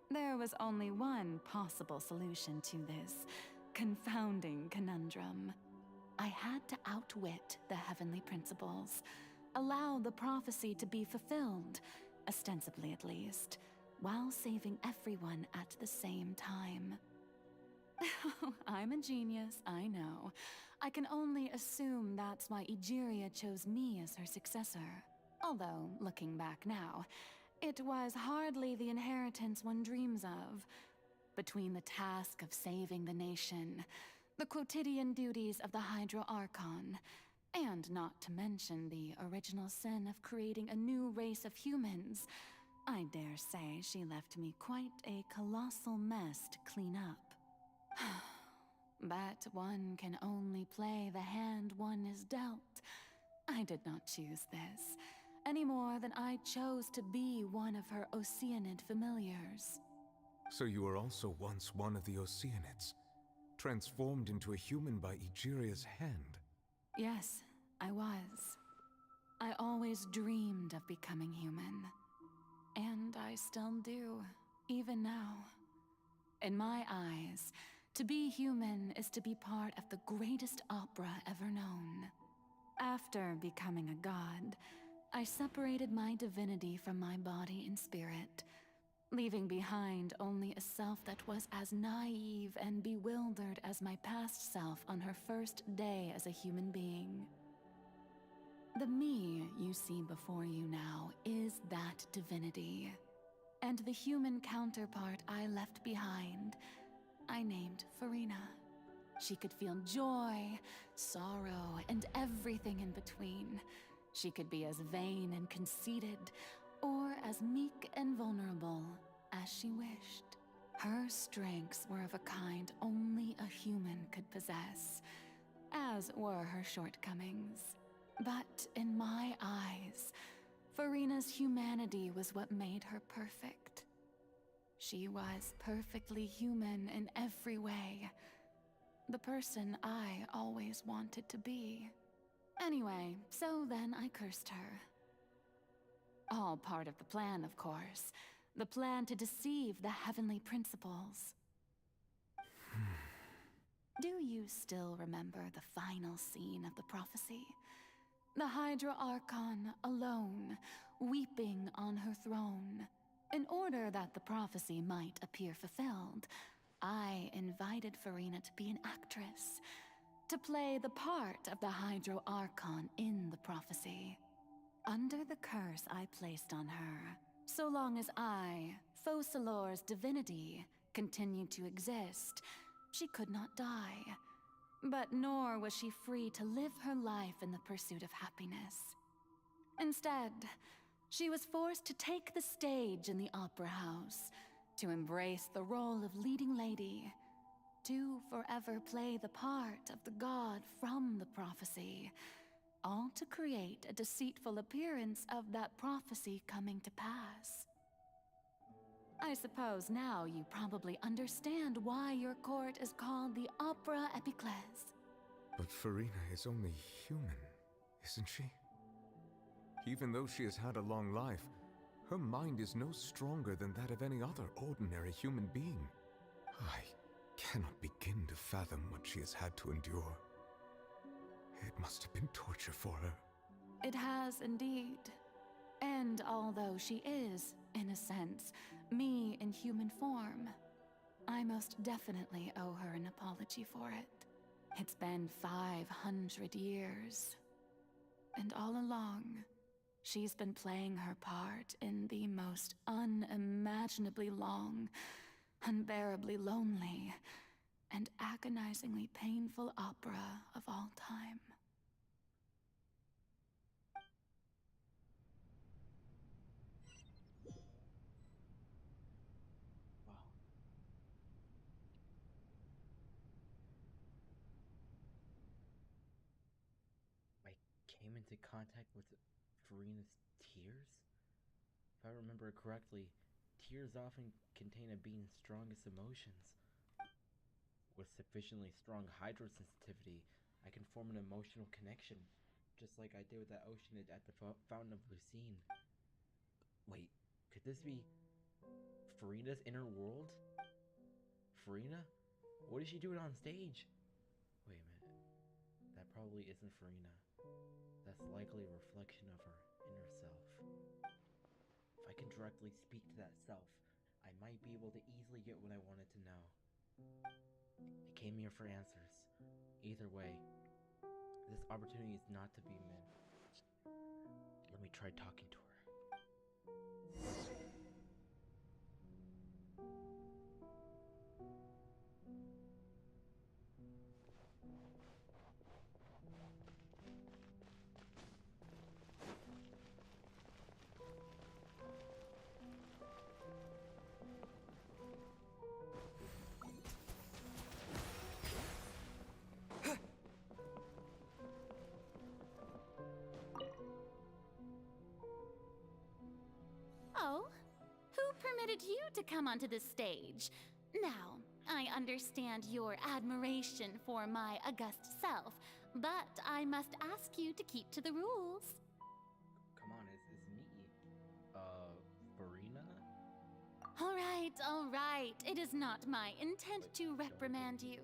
there was only one possible solution to this confounding conundrum. I had to outwit the heavenly principles, allow the prophecy to be fulfilled, ostensibly at least, while saving everyone at the same time. I'm a genius, I know. I can only assume that's why Egeria chose me as her successor. Although, looking back now, it was hardly the inheritance one dreams of. Between the task of saving the nation, the quotidian duties of the Hydro Archon, and not to mention the original sin of creating a new race of humans, I dare say she left me quite a colossal mess to clean up. But one can only play the hand one is dealt. I did not choose this, any more than I chose to be one of her Oceanid familiars. So you were also once one of the Oceanids, transformed into a human by Egeria's hand? Yes, I was. I always dreamed of becoming human. And I still do, even now. In my eyes, to be human is to be part of the greatest opera ever known. After becoming a god, I separated my divinity from my body and spirit, leaving behind only a self that was as naive and bewildered as my past self on her first day as a human being. The me you see before you now is that divinity, and the human counterpart I left behind, I named Farina. She could feel joy, sorrow, and everything in between. She could be as vain and conceited, or as meek and vulnerable as she wished. Her strengths were of a kind only a human could possess, as were her shortcomings. But in my eyes, Farina's humanity was what made her perfect. She was perfectly human in every way. The person I always wanted to be. Anyway, so then I cursed her. All part of the plan, of course. The plan to deceive the heavenly principles. Do you still remember the final scene of the prophecy? The Hydra Archon alone, weeping on her throne. In order that the prophecy might appear fulfilled, I invited Farina to be an actress, to play the part of the Hydro Archon in the prophecy. Under the curse I placed on her, so long as I, Focalor's divinity, continued to exist, she could not die. But nor was she free to live her life in the pursuit of happiness. Instead, she was forced to take the stage in the opera house, to embrace the role of leading lady, to forever play the part of the god from the prophecy, all to create a deceitful appearance of that prophecy coming to pass. I suppose now you probably understand why your court is called the Opera Epiclese. But Farina is only human, isn't she? Even though she has had a long life, her mind is no stronger than that of any other ordinary human being. I cannot begin to fathom what she has had to endure. It must have been torture for her. It has indeed. And although she is, in a sense, me in human form, I most definitely owe her an apology for it. It's been 500 years. And all along, she's been playing her part in the most unimaginably long, unbearably lonely, and agonizingly painful opera of all time. into contact with Farina's tears? If I remember correctly, tears often contain a being's strongest emotions. With sufficiently strong hydrosensitivity, I can form an emotional connection, just like I did with that ocean at the Fountain of Lucine. Wait, could this be Farina's inner world? Farina? What is she doing on stage? Wait a minute. That probably isn't Farina. That's likely a reflection of her inner self. If I can directly speak to that self, I might be able to easily get what I wanted to know. I came here for answers. Either way, this opportunity is not to be missed. Let me try talking to her. Oh, who permitted you to come onto the stage? Now, I understand your admiration for my august self, but I must ask you to keep to the rules. Come on, it's me. Farina? All right. It is not my intent to reprimand you.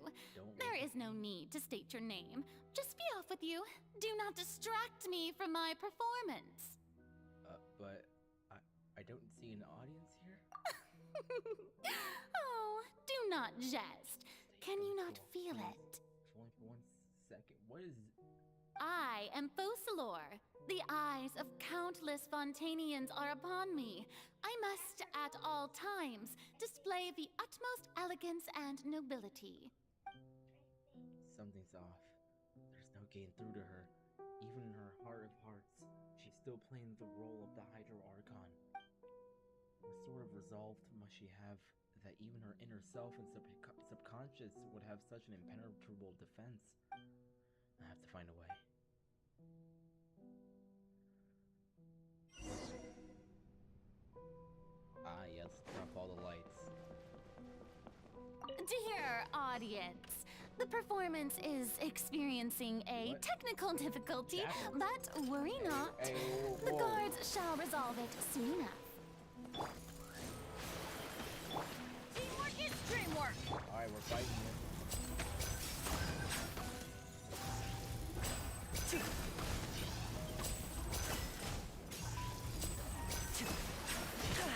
There is no need to state your name. Just be off with you. Do not distract me from my performance. But I don't see an audience here. Oh, do not jest. Can you not feel it? Only for 1 second. What is... I am Focalor. The eyes of countless Fontainians are upon me. I must, at all times, display the utmost elegance and nobility. Something's off. There's no getting through to her. Even in her heart of hearts, she's still playing the role of the Hydro Archon. What sort of resolve must she have that even her inner self and subconscious would have such an impenetrable defense? I have to find a way. Ah, yes, drop all the lights. Dear audience, the performance is experiencing a technical difficulty, but worry not. The guards shall resolve it soon enough. Teamwork is dreamwork! Alright, we're fighting it.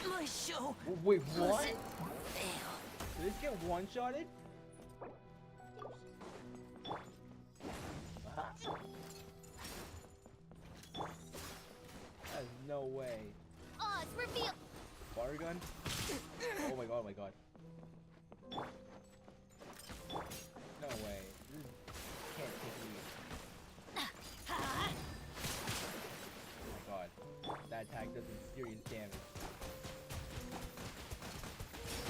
My show. Wait, what? Fail. Did this get one-shotted? There's no way. Oz, reveal! Water gun? Oh my god, oh my god. No way. This can't take me. Oh my god. That attack does some serious damage.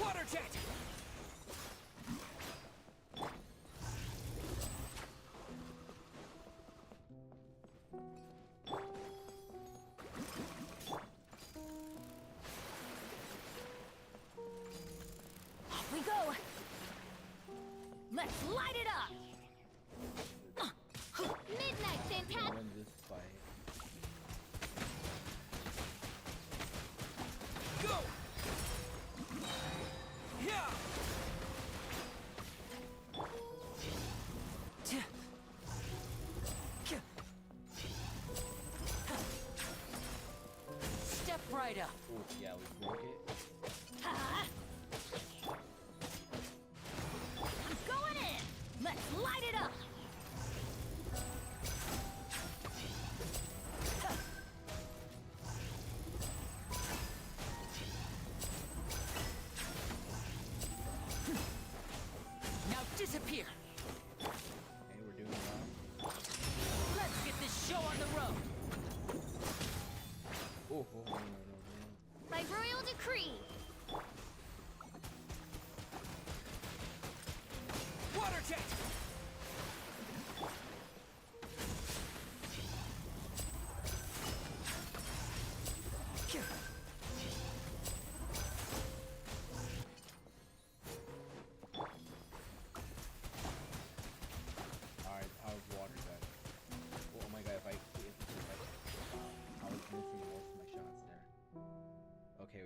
Water jet. Off we go! Let's light it up! Midnight, Fantastic! Win this fight. Go! Yeah! Step right up. Ooh, yeah, we broke it. I'm going in! Let's light it up! Now disappear. Okay, we're doing well. Let's get this show on the road. Oh, no. By royal decree. Water jet.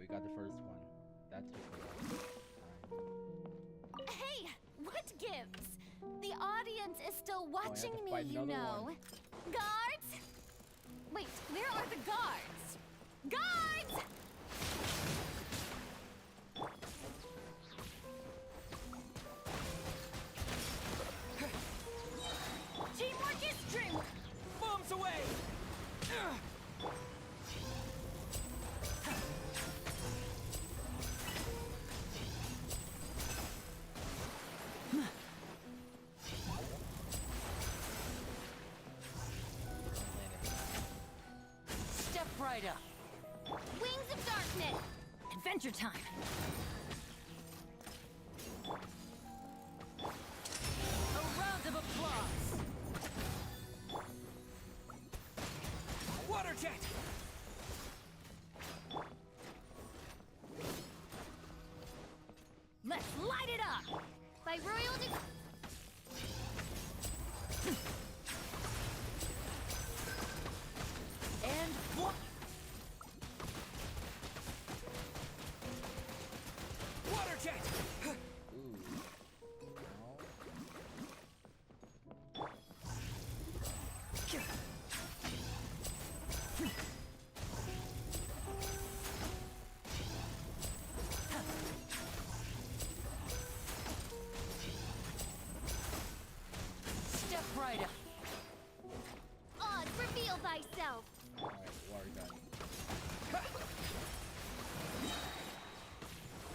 we got the first one. That took a long time. Hey, what gives? The audience is still Oh, I have watching to me, fight you another know. one. Guards? Wait, where are the guards? Guards! Teamwork is strength! Bombs away! Step right up. Wings of darkness! Adventure time. A round of applause. Water jet! Let's light it up! By royal And what? Water jet! Step right up. Odd, reveal thyself! Alright, water gun.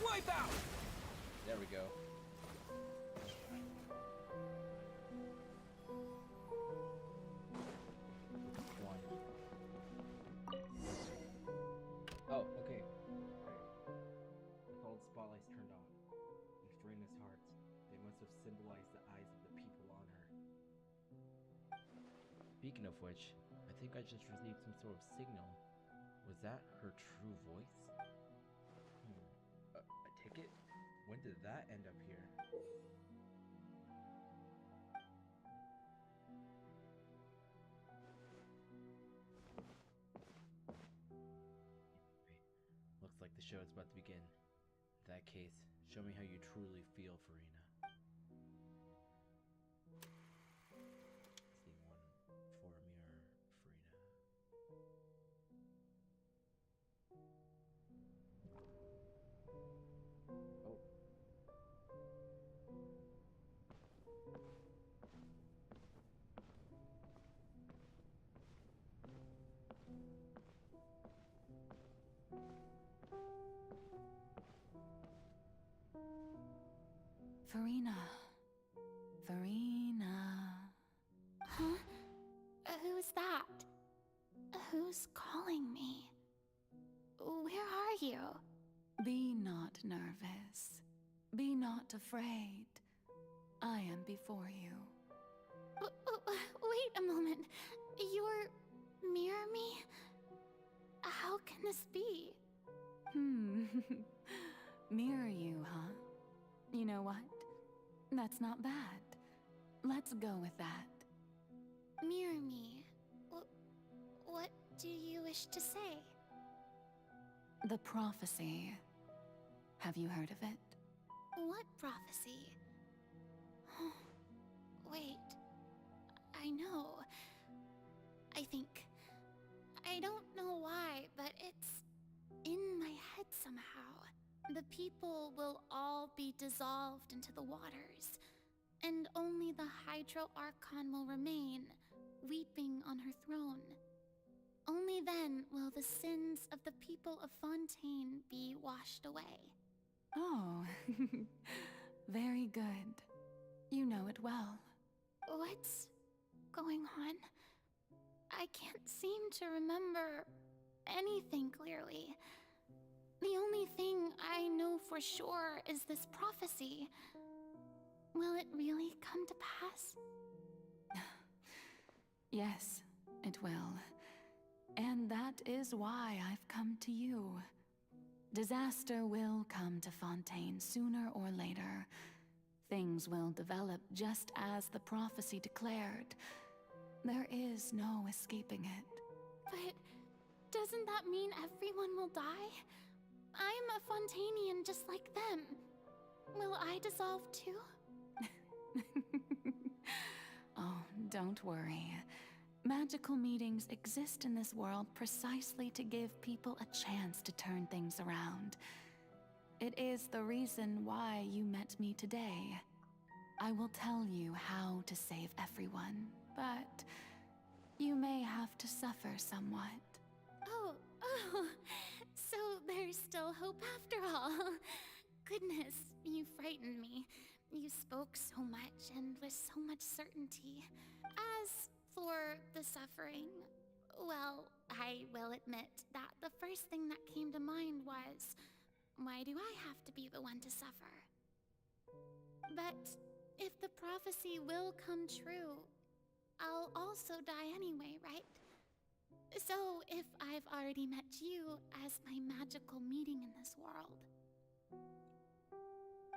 Wipe out! There we go. One. Oh, okay. With all the spotlights turned on, and Farina's hearts, they must have symbolized the eyes of the people on her. Speaking of which, I think I just received some sort of signal. Was that her true voice? A ticket? When did that end up here? Looks like the show is about to begin. In that case, show me how you truly feel, Farina. Scene 1 for Mirror, Farina. Oh. Farina. Farina. Huh? Who's that? Who's calling me? Where are you? Be not nervous. Be not afraid. I am before you. Wait a moment. You're mirror me? How can this be? Mirror you, huh? You know what? That's not bad. Let's go with that. Mirror me. What do you wish to say? The prophecy. Have you heard of it? What prophecy? Wait. I know. I think. I don't know why, but it's in my head somehow. The people will all be dissolved into the waters, and only the Hydro Archon will remain, weeping on her throne. Only then will the sins of the people of Fontaine be washed away. Oh, very good. You know it well. What's going on? I can't seem to remember anything clearly. The only thing I know for sure is this prophecy. Will it really come to pass? Yes, it will. And that is why I've come to you. Disaster will come to Fontaine sooner or later. Things will develop just as the prophecy declared. There is no escaping it. But doesn't that mean everyone will die? I'm a Fontainian just like them. Will I dissolve too? Oh, don't worry. Magical meetings exist in this world precisely to give people a chance to turn things around. It is the reason why you met me today. I will tell you how to save everyone, but you may have to suffer somewhat. Oh, so there's still hope after all. Goodness, you frightened me. You spoke so much and with so much certainty. As for the suffering, well, I will admit that the first thing that came to mind was, why do I have to be the one to suffer? But if the prophecy will come true, I'll also die anyway, right? So if I've already met you as my magical meeting in this world,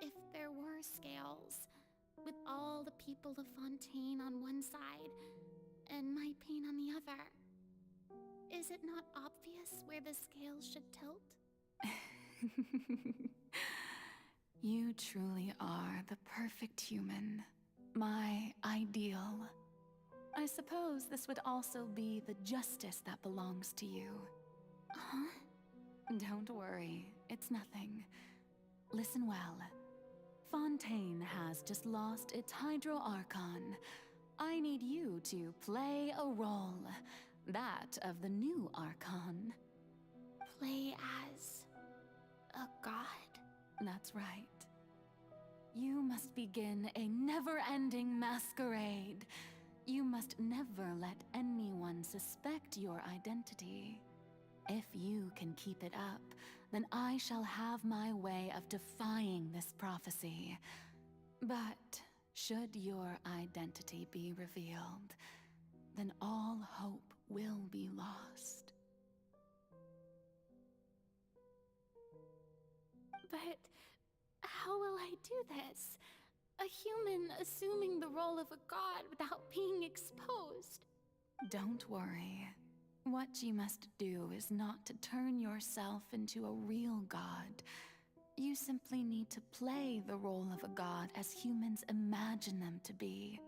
if there were scales, with all the people of Fontaine on one side and my pain on the other, is it not obvious where the scales should tilt? You truly are the perfect human, my ideal. I suppose this would also be the justice that belongs to you. Huh? Don't worry, it's nothing. Listen well. Fontaine has just lost its Hydro Archon. I need you to play a role, that of the new Archon. Play as a god? That's right. You must begin a never-ending masquerade. You must never let anyone suspect your identity. If you can keep it up, then I shall have my way of defying this prophecy. But should your identity be revealed, then all hope will be lost. But how will I do this? A human assuming the role of a god without being exposed. Don't worry. What you must do is not to turn yourself into a real god. You simply need to play the role of a god as humans imagine them to be.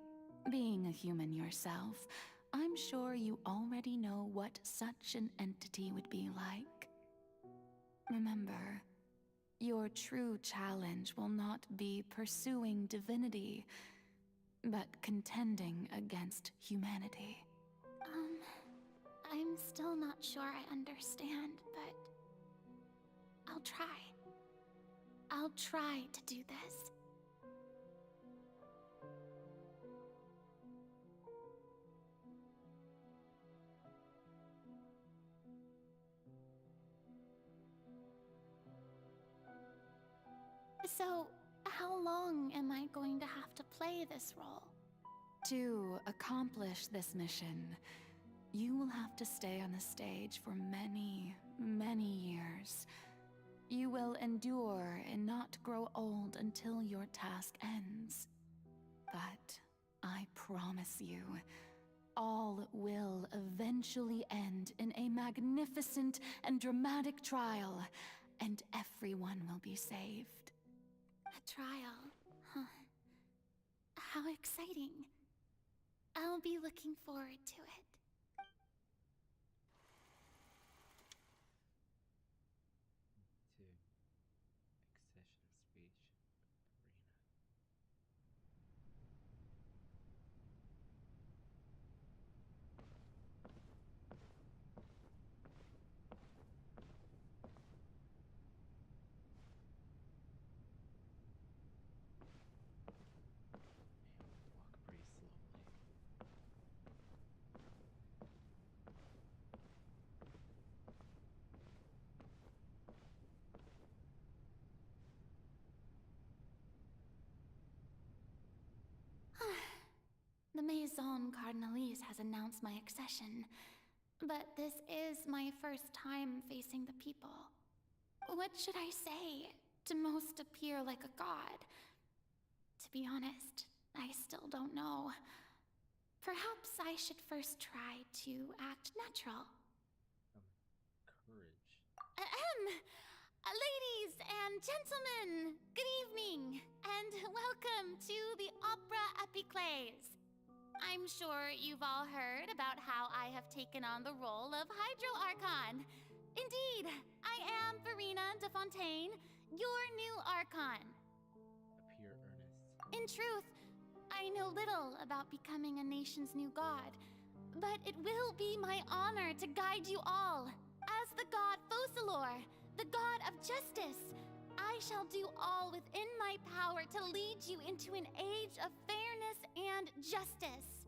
Being a human yourself, I'm sure you already know what such an entity would be like. Remember, your true challenge will not be pursuing divinity, but contending against humanity. I'm still not sure I understand, but I'll try. I'll try to do this. So, how long am I going to have to play this role? To accomplish this mission, you will have to stay on the stage for many, many years. You will endure and not grow old until your task ends. But I promise you, all will eventually end in a magnificent and dramatic trial, and everyone will be saved. A trial, huh? How exciting. I'll be looking forward to it. The Maison Cardinalise has announced my accession, but this is my first time facing the people. What should I say to most appear like a god? To be honest, I still don't know. Perhaps I should first try to act natural. Courage. Ladies and gentlemen, good evening, and welcome to the Opera Epiclese. I'm sure you've all heard about how I have taken on the role of Hydro Archon. Indeed, I am Farina de Fontaine, your new Archon. Appear earnest. In truth, I know little about becoming a nation's new god, but it will be my honor to guide you all. As the god Focalor, the god of justice, I shall do all within my power to lead you into an age of fairness and justice.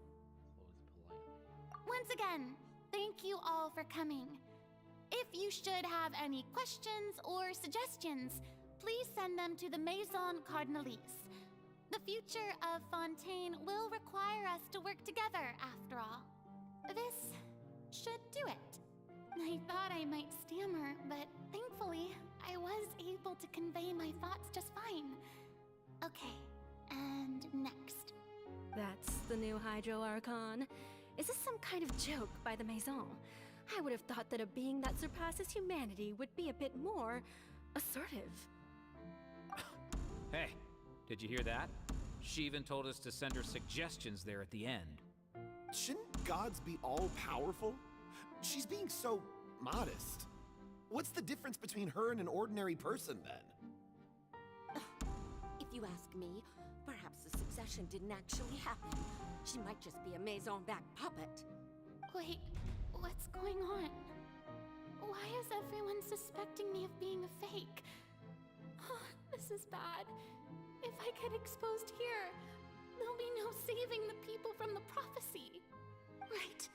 Once again, thank you all for coming. If you should have any questions or suggestions, please send them to the Maison Cardinalise. The future of Fontaine will require us to work together, after all. This should do it. I thought I might stammer, but thankfully, I was able to convey my thoughts just fine. Okay, and next. That's the new Hydro Archon. Is this some kind of joke by the Maison? I would have thought that a being that surpasses humanity would be a bit more assertive. Hey, did you hear that? She even told us to send her suggestions there at the end. Shouldn't gods be all-powerful? She's being so modest. What's the difference between her and an ordinary person, then? If you ask me, perhaps the succession didn't actually happen. She might just be a Maison-backed puppet. Wait, what's going on? Why is everyone suspecting me of being a fake? Oh, this is bad. If I get exposed here, there'll be no saving the people from the prophecy. Right.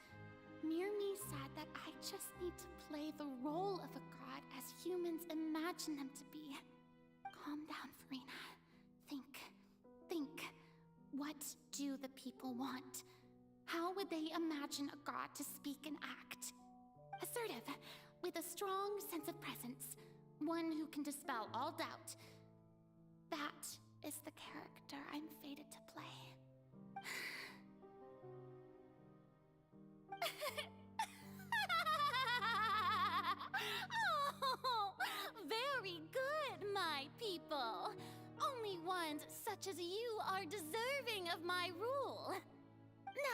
Mirmi said that I just need to play the role of a god as humans imagine them to be. Calm down, Farina. Think. What do the people want? How would they imagine a god to speak and act? Assertive, with a strong sense of presence. One who can dispel all doubt. That is the character I'm fated to play. Oh, very good, my people. Only ones such as you are deserving of my rule.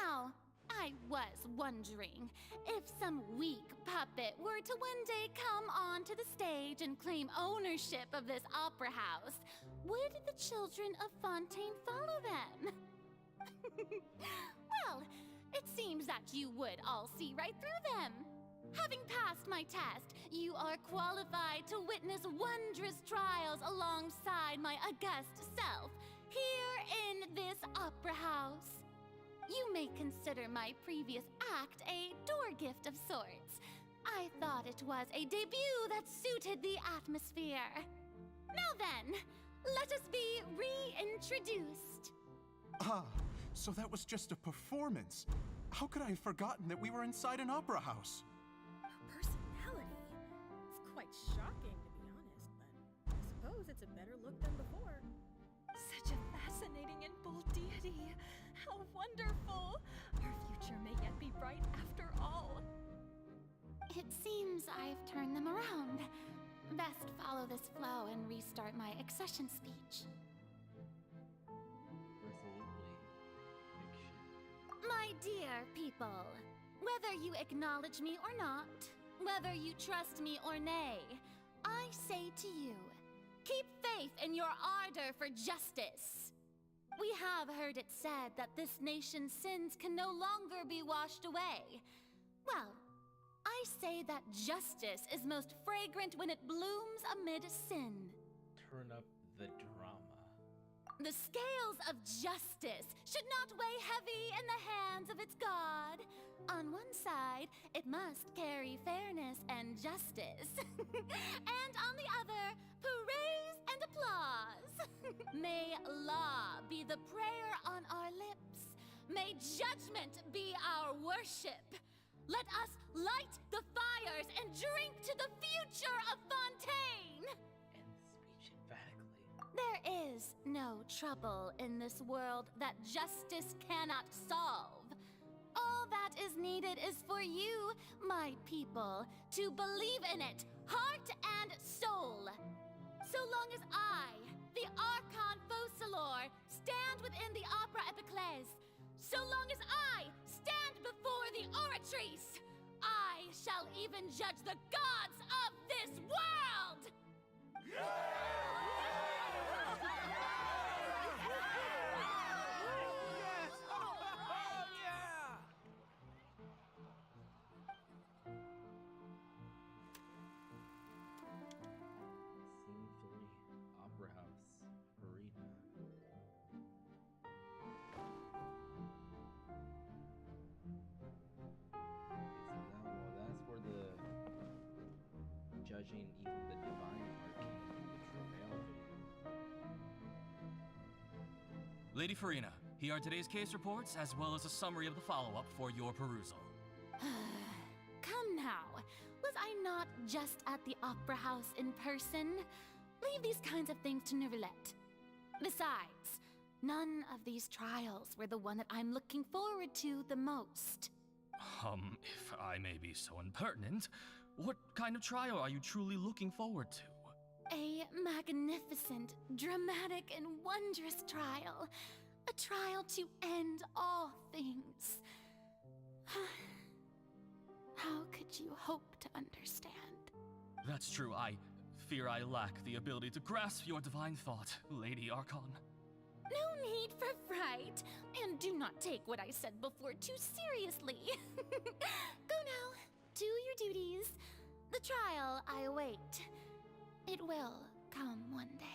Now, I was wondering if some weak puppet were to one day come onto the stage and claim ownership of this opera house, would the children of Fontaine follow them? Well, it seems that you would all see right through them. Having passed my test, you are qualified to witness wondrous trials alongside my august self, here in this opera house. You may consider my previous act a door gift of sorts. I thought it was a debut that suited the atmosphere. Now then, let us be reintroduced. Ah, so that was just a performance. How could I have forgotten that we were inside an opera house? Her personality. It's quite shocking, to be honest, but I suppose it's a better look than before. Such a fascinating and bold deity. How wonderful! Our future may yet be bright after all. It seems I've turned them around. Best follow this flow and restart my accession speech. My dear people, whether you acknowledge me or not, whether you trust me or nay, I say to you, keep faith in your ardor for justice. We have heard it said that this nation's sins can no longer be washed away. Well, I say that justice is most fragrant when it blooms amid sin. Turn up the drama. The scales of justice should not weigh heavy in the hands of its god. On one side, it must carry fairness and justice. And on the other, praise and applause. May law be the prayer on our lips. May judgment be our worship. Let us light the fires and drink to the future of Fontaine. Speech emphatically. There is no trouble in this world that justice cannot solve. All that is needed is for you, my people, to believe in it, heart and soul. So long as I, the Archon Focalor, stand within the Opera Epiclese, so long as I stand before the Oratrice, I shall even judge the gods of this world! Scene 3, Opera House, Arena. That's where the judging even the divine arcane, the travail video. Lady Farina, here are today's case reports as well as a summary of the follow-up for your perusal. Come now. Was I not just at the Opera House in person? Leave these kinds of things to Neuvillette. Besides, none of these trials were the one that I'm looking forward to the most. If I may be so impertinent, what kind of trial are you truly looking forward to? A magnificent, dramatic, and wondrous trial. A trial to end all things. How could you hope to understand? That's true, I fear I lack the ability to grasp your divine thought, Lady Archon. No need for fright, and do not take what I said before too seriously. Go now, do your duties. The trial I await. It will come one day.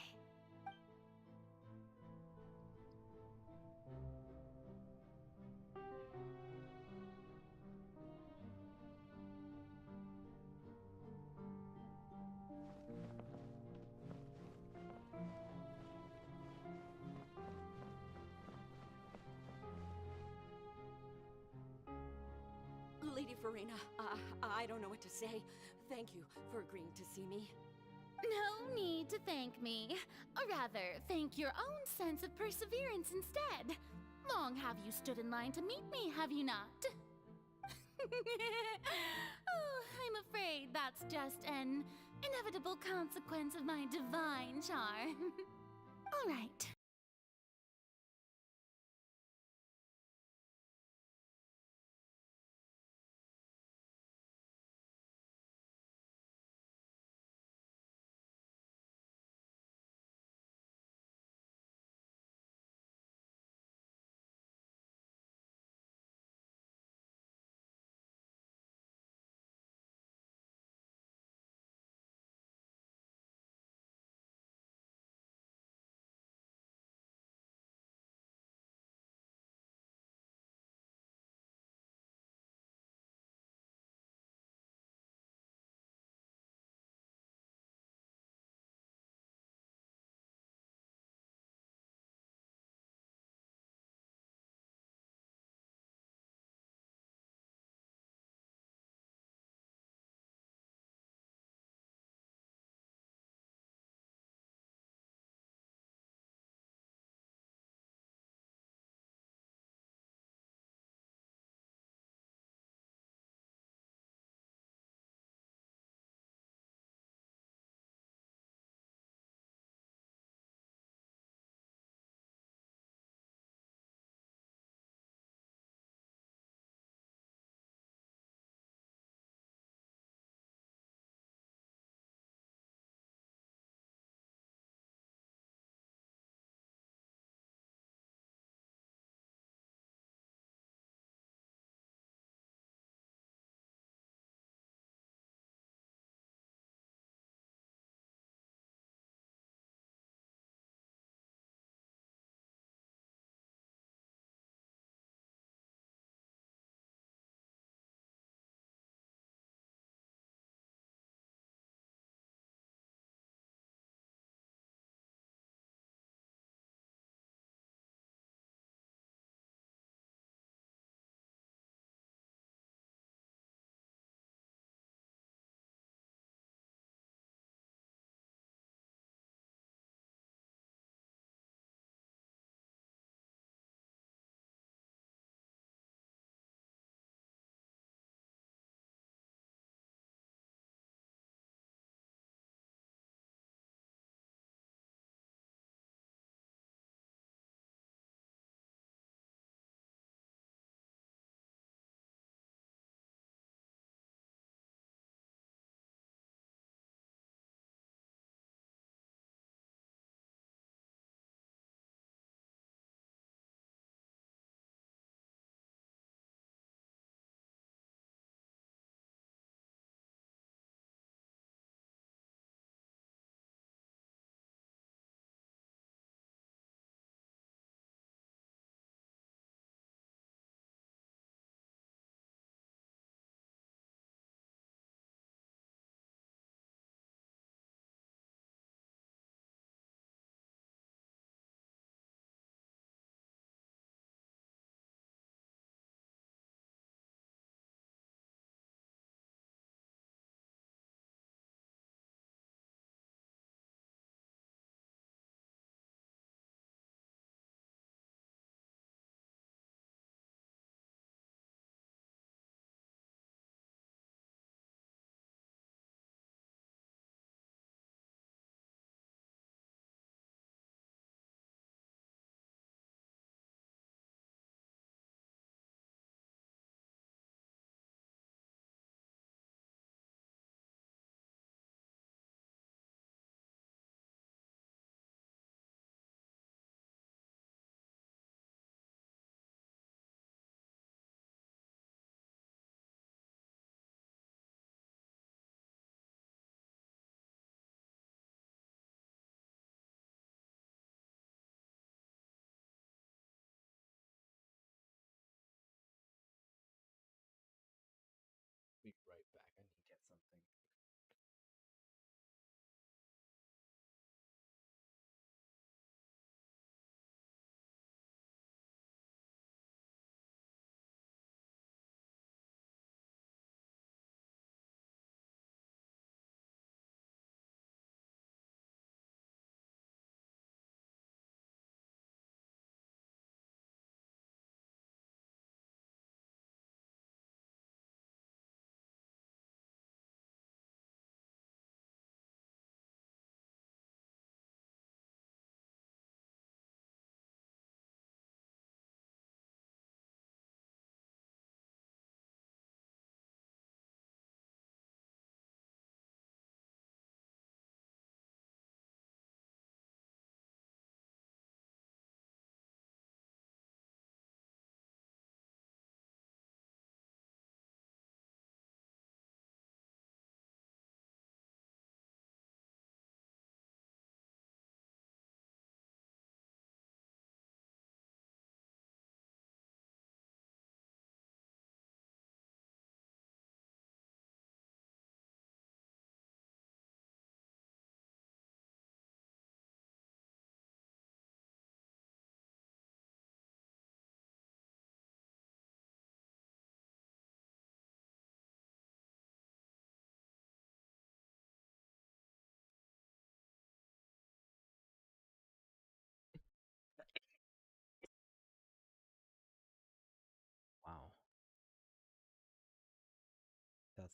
Lady Farina, I don't know what to say. Thank you for agreeing to see me. No need to thank me. Or rather, thank your own sense of perseverance instead. Long have you stood in line to meet me, have you not? Oh, I'm afraid that's just an inevitable consequence of my divine charm. All right.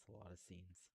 a lot of scenes.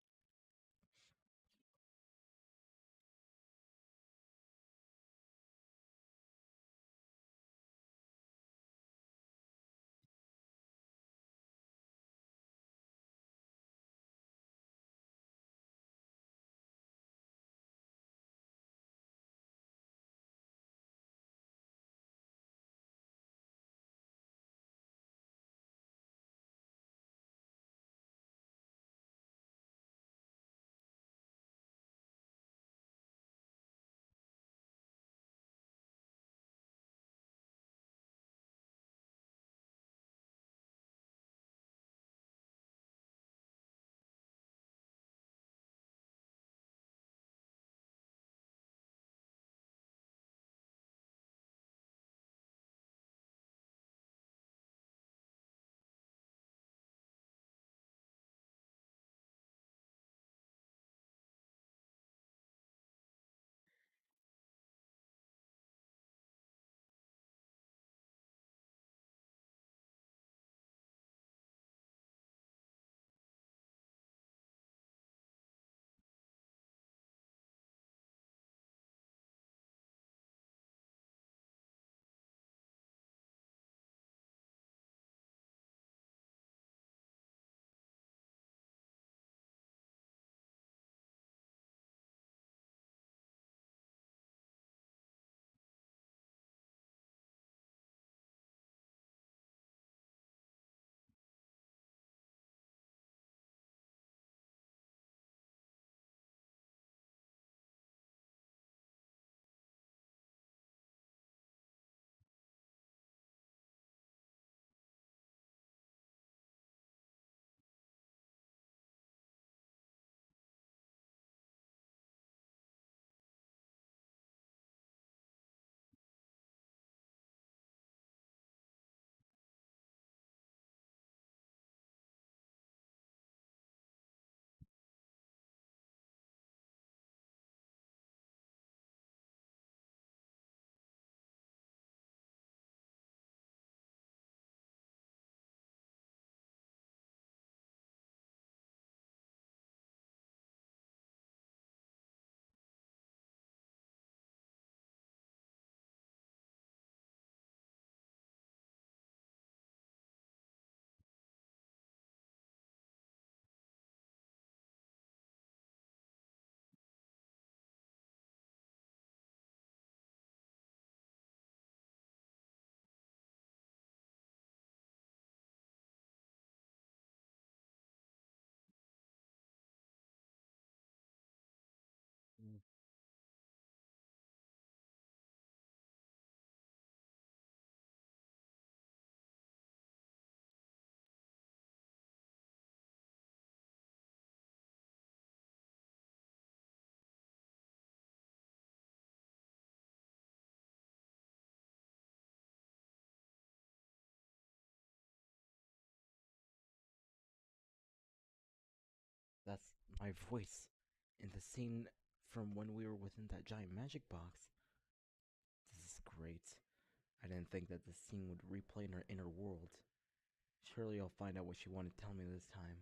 Mm. That's my voice in the scene from when we were within that giant magic box. This is great. I didn't think that this scene would replay in her inner world. Surely I'll find out what she wanted to tell me this time.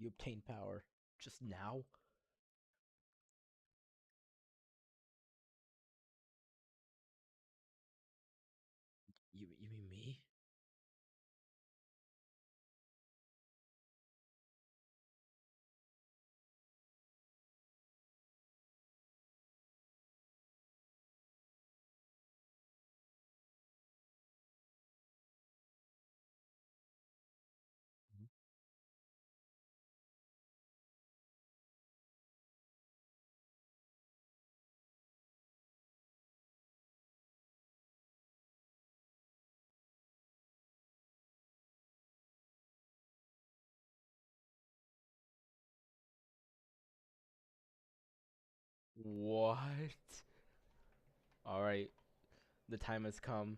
You obtained power just now? You mean me? What? All right, the time has come.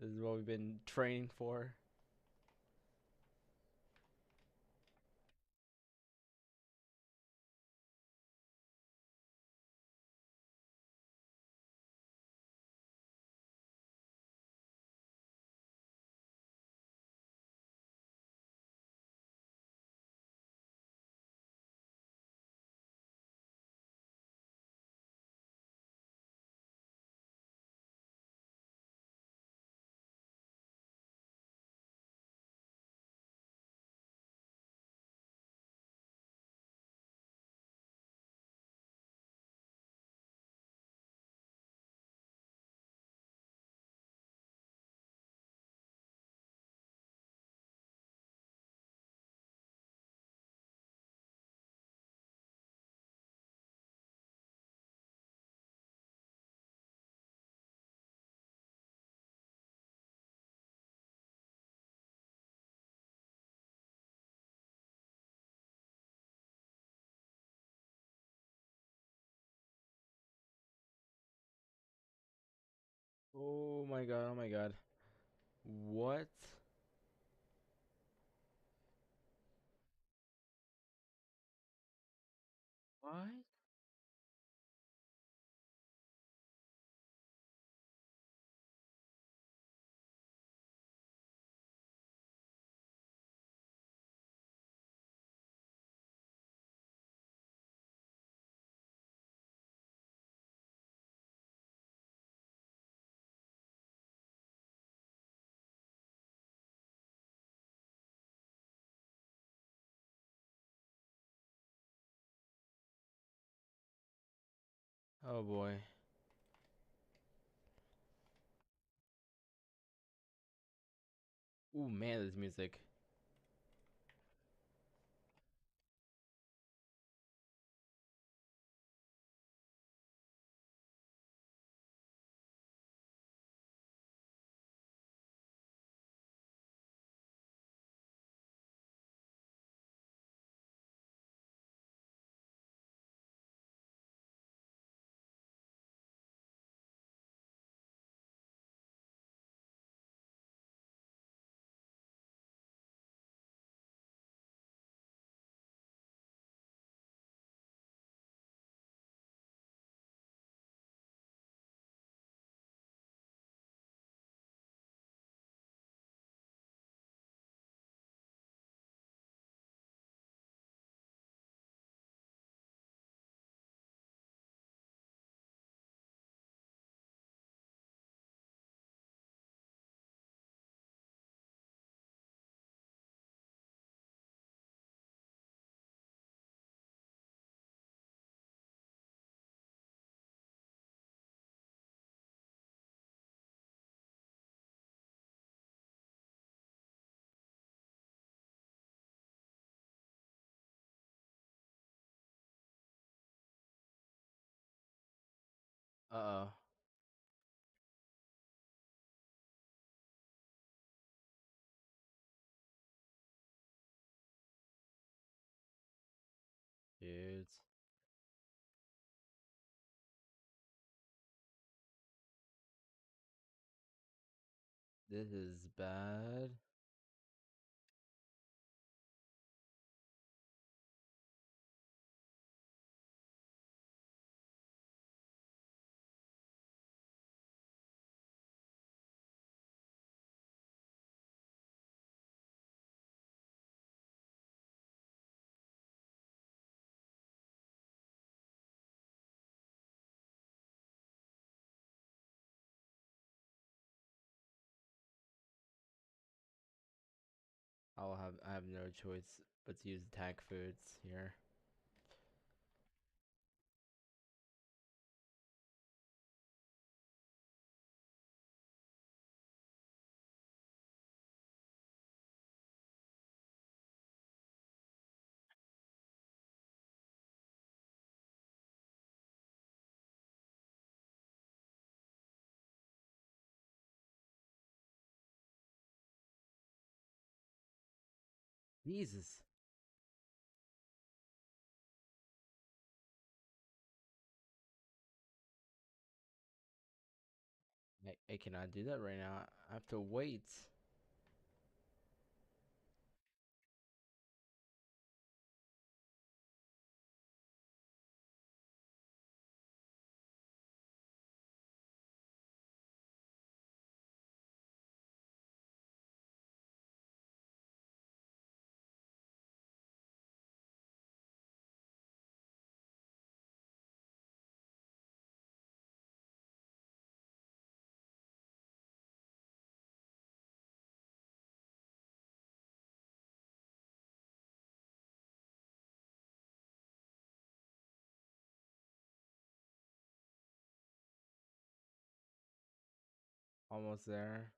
This is what we've been training for. Oh my god, oh my god. What? What? Oh boy. Ooh man, this music. Uh-oh. Dudes. This is bad. I have no choice but to use attack foods here. Jesus. I cannot do that right now. I have to wait. Almost there.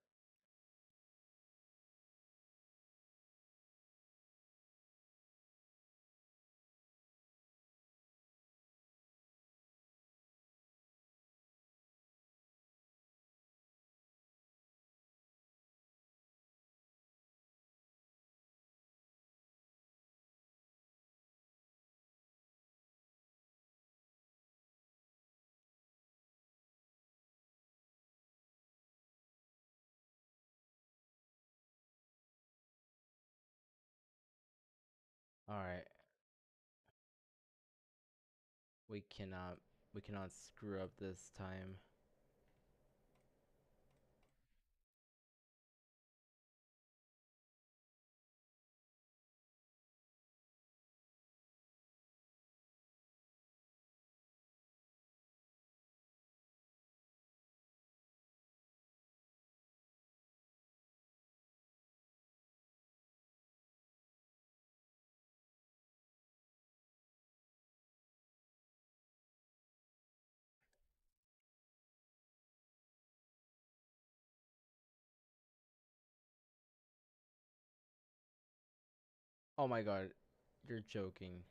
Alright. We cannot screw up this time. Oh my god. You're joking.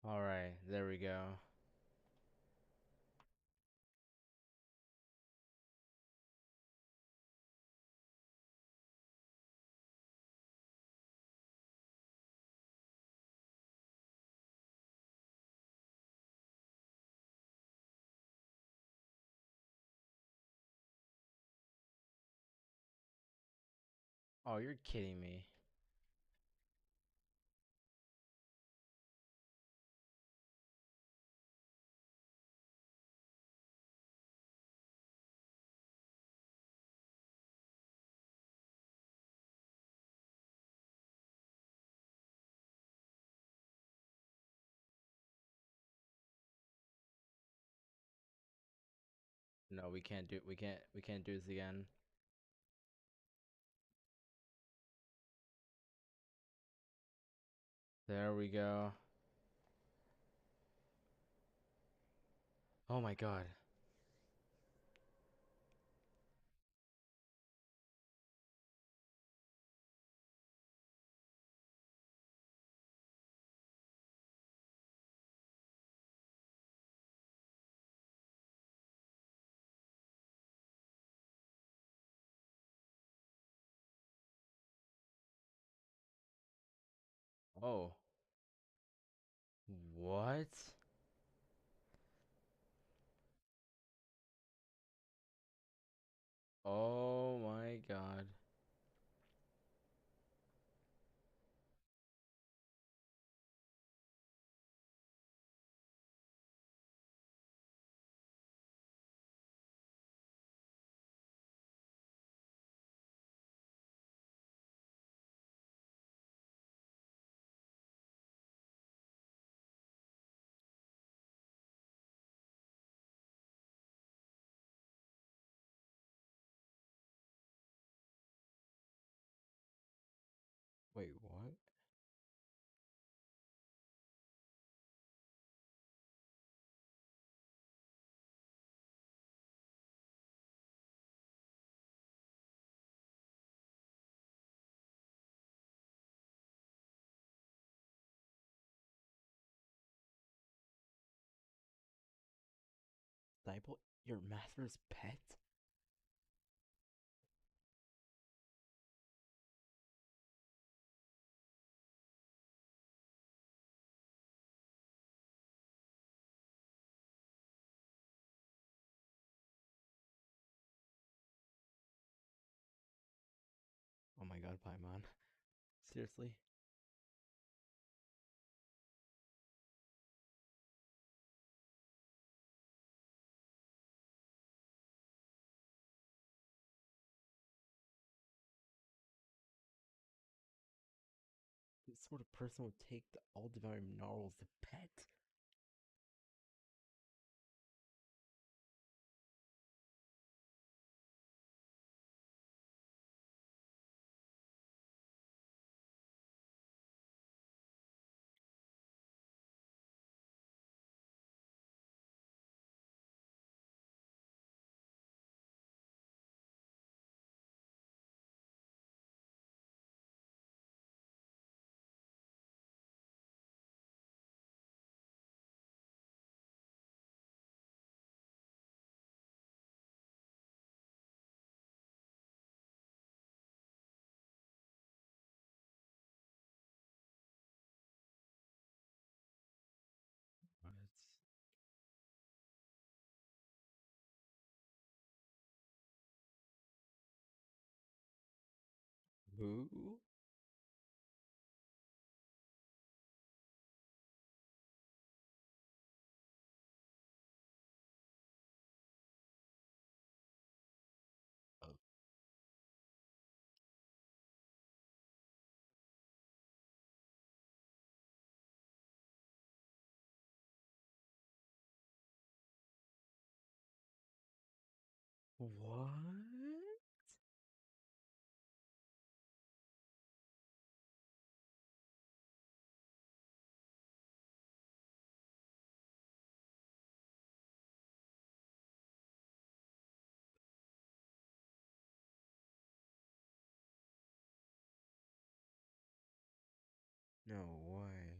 All right, there we go. Oh, you're kidding me. No, we can't do this again. There we go. Oh my god. Oh. What? Oh my god. Wait, what? Bible, your master's pet? Oh my god, Paimon. Seriously? This sort of person would take the Aldemar Gnarls the pet? What? Who? Oh. What? No way.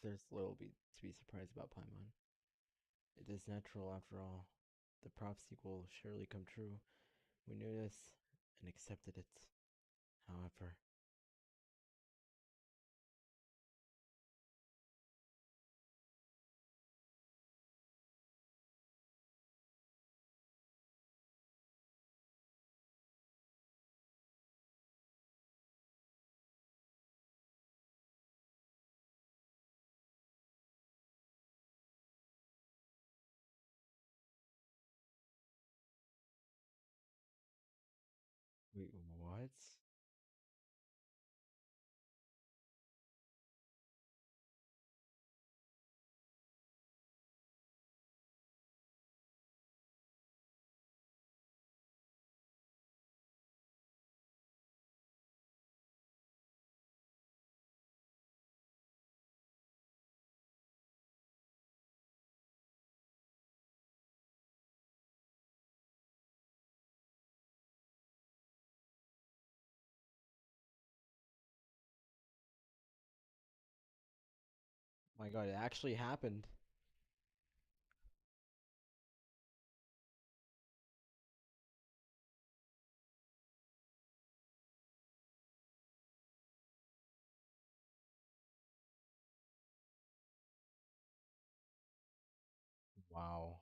There's little to be surprised about Paimon. It is natural after all. The prophecy will surely come true. We knew this and accepted it. However, wait, what? My god, it actually happened. Wow.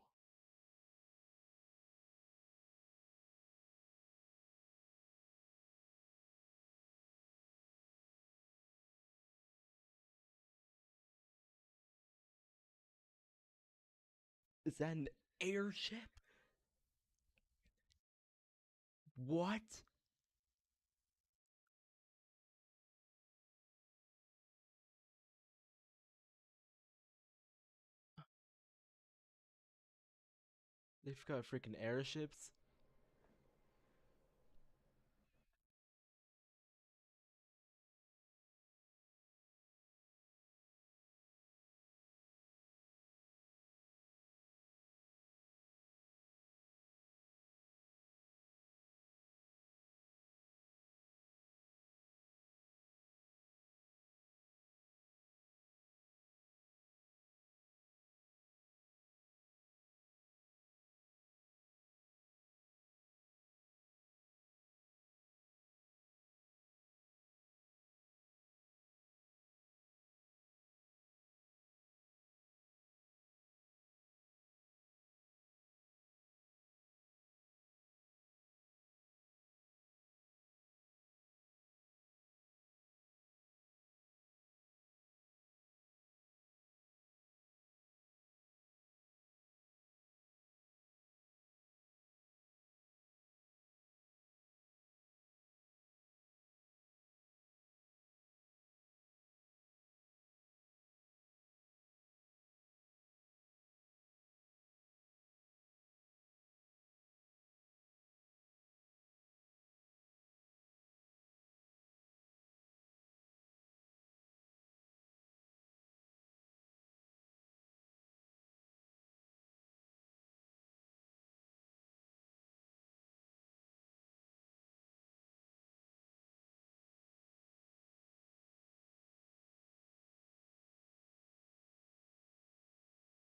Is that an airship? What? They've got freaking airships?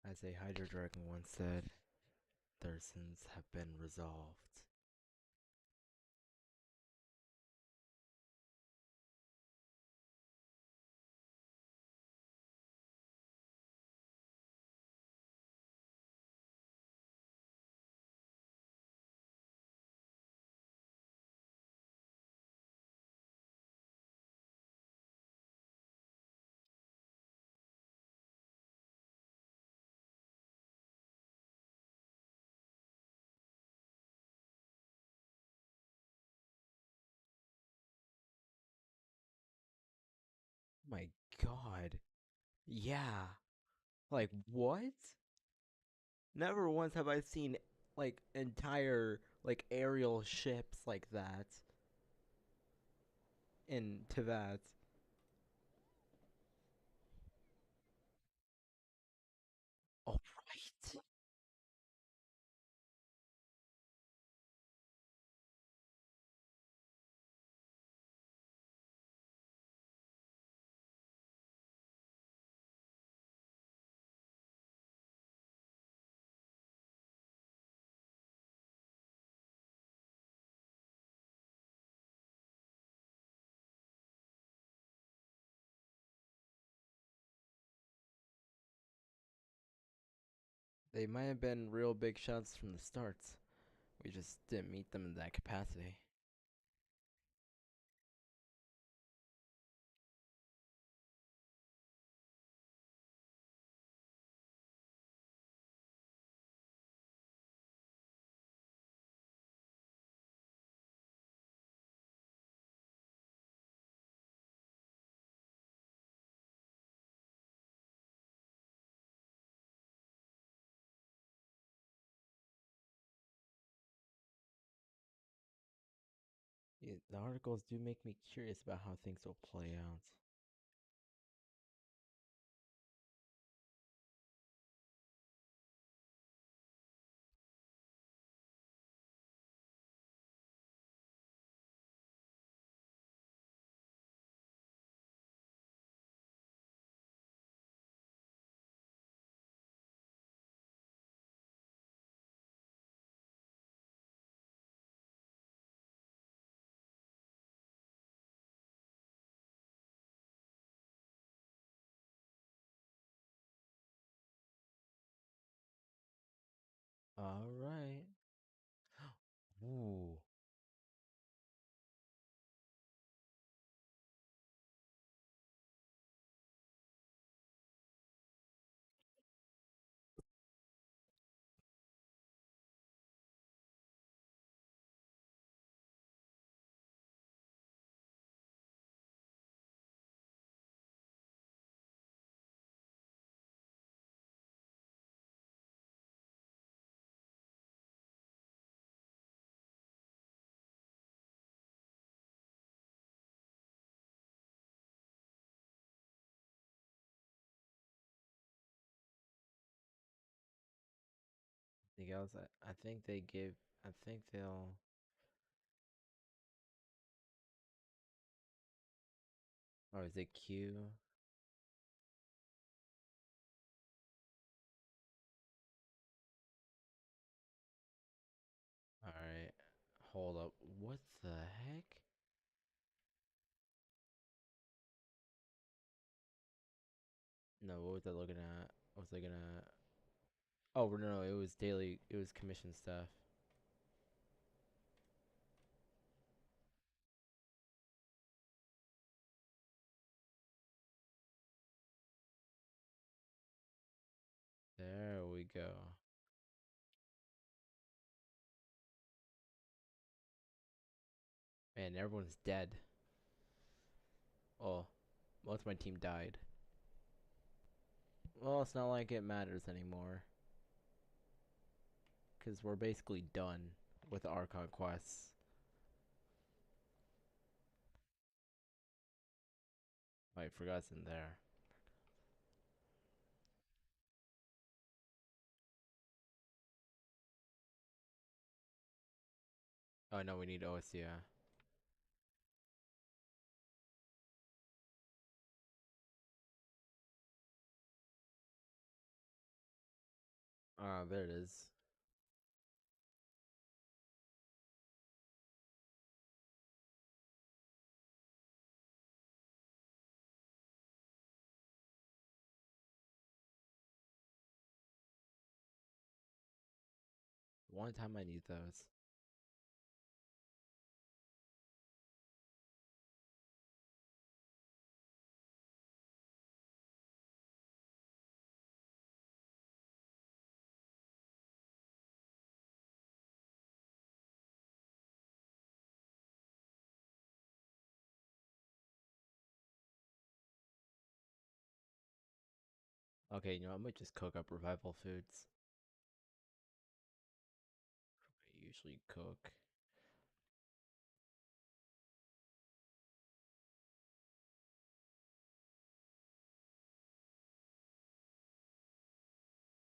As a Hydra Dragon once said, their sins have been resolved. My god. Yeah. Like, what? Never once have I seen, like, entire, like, aerial ships like that in Tibet. Alright. They might have been real big shots from the starts. We just didn't meet them in that capacity. Yeah, the articles do make me curious about how things will play out. All right. Ooh. Anything else? I think they give. I think they'll. Oh, is it Q? All right. Hold up. What the heck? No, what was I looking at? What was I gonna? Oh no, it was daily. It was commission stuff. There we go. Man, everyone's dead. Oh, most of my team died. Well, it's not like it matters anymore. Because we're basically done with Archon quests. I forgot it's in there. Oh no, we need Osea. Ah, there it is. One time I need those. Okay, you know, I might just cook up revival foods. I usually cook.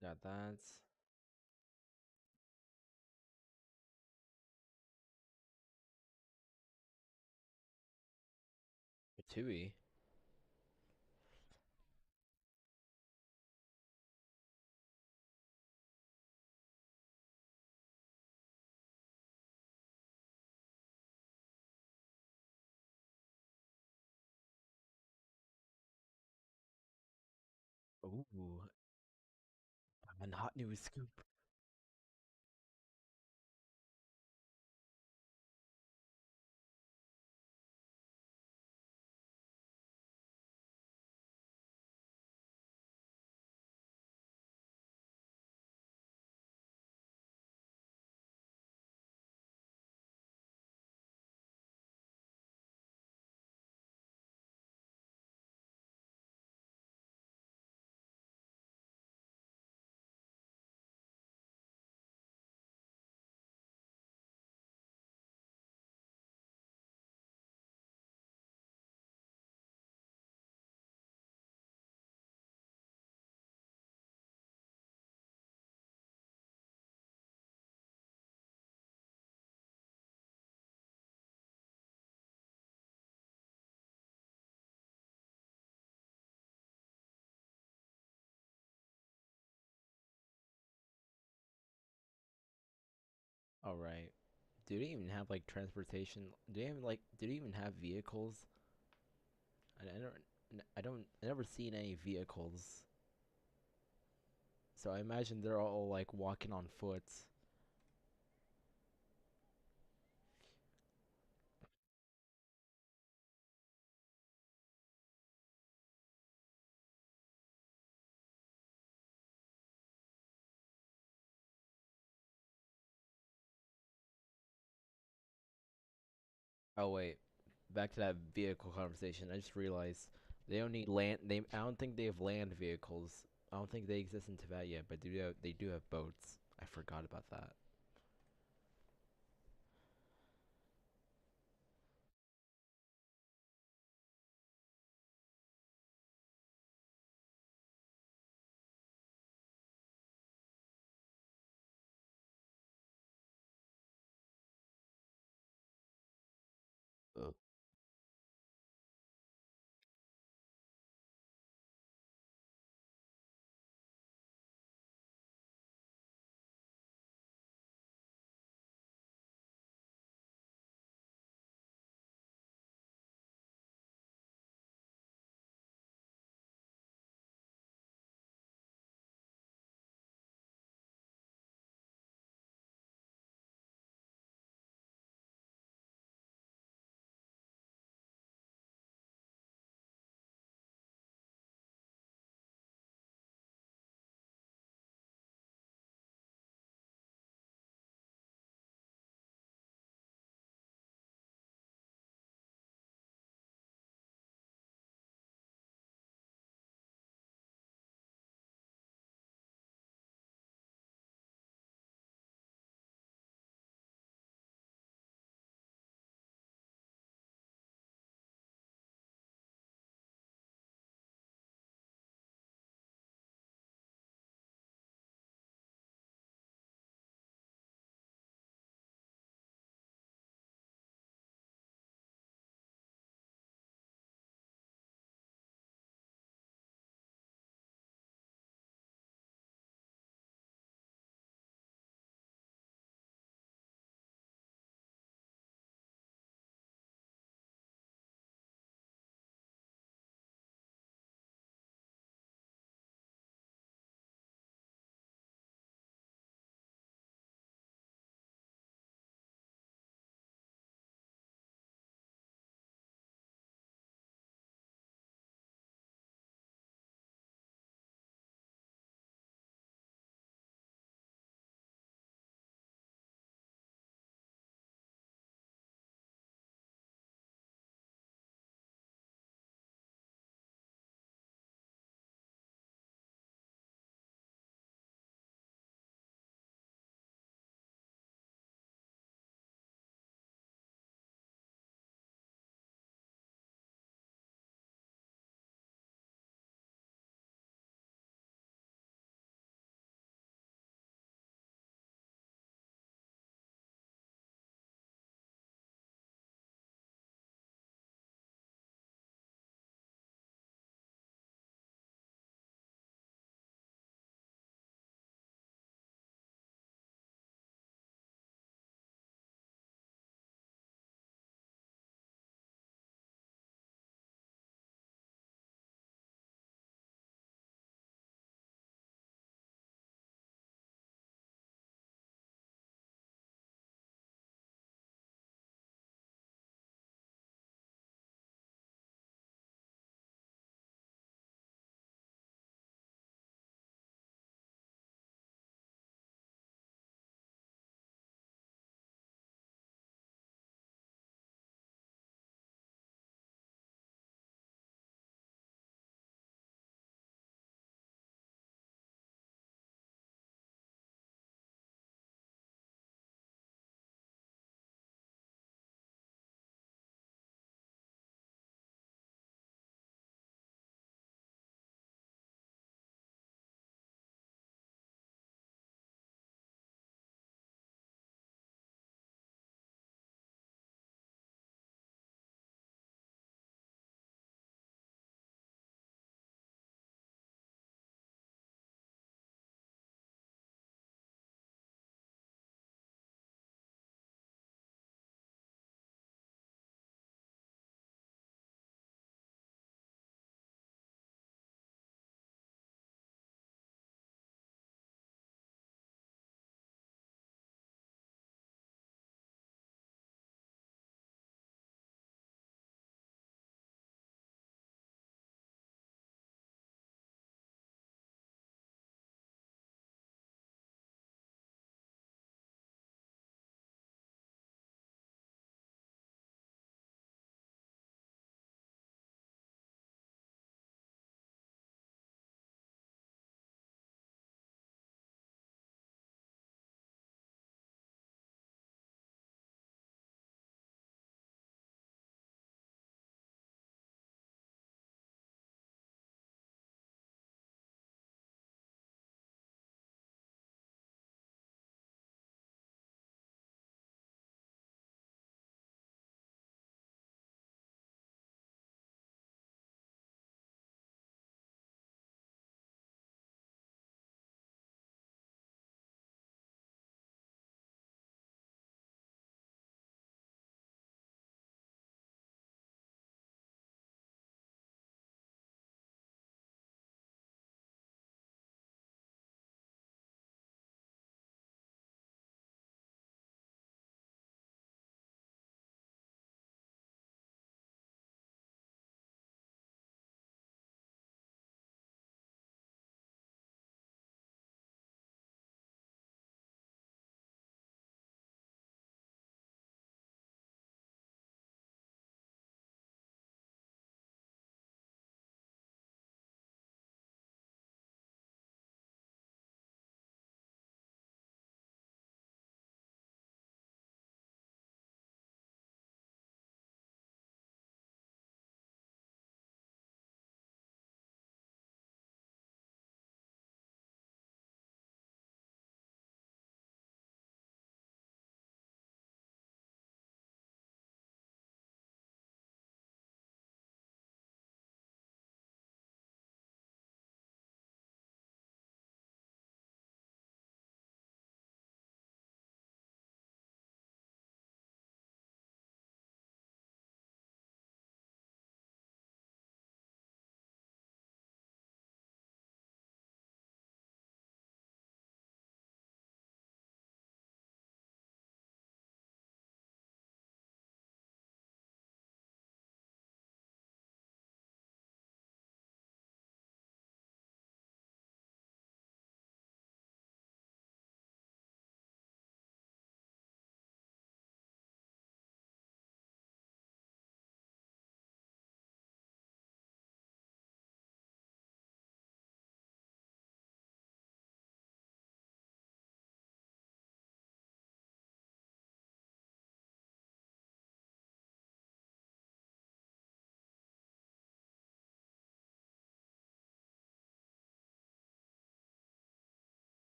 Got that. Tui. Ooh. A hot news scoop. All right. Do they even have like transportation? Do they even Do they even have vehicles? I never seen any vehicles. So I imagine they're all like walking on foot. Oh wait, back to that vehicle conversation. I just realized they don't need land. I don't think they have land vehicles. I don't think they exist in Tibet yet, but they do have boats. I forgot about that. Ugh.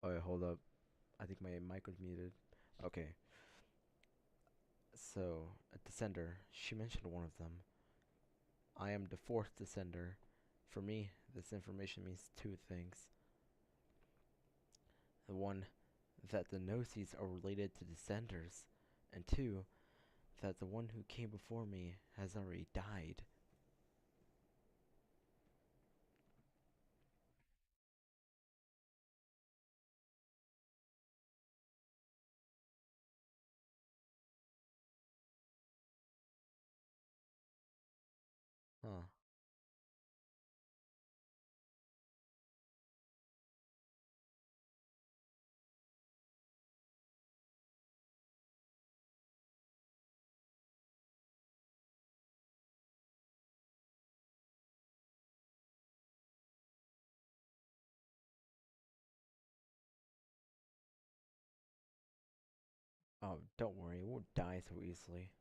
Oh, wait, hold up. I think my mic was muted. Okay. So, a descender. She mentioned one of them. I am the fourth descender. For me, this information means two things. The one, that the Gnosis are related to descenders, and two, that the one who came before me has already died. Huh. Oh, don't worry, it won't die so easily.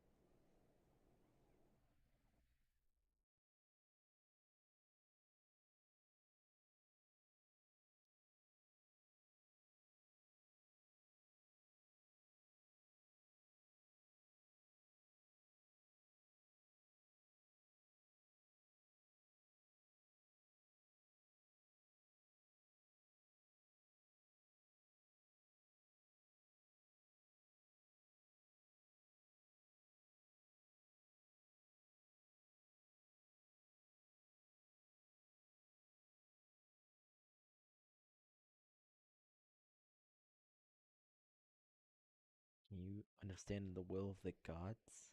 You understand the will of the gods?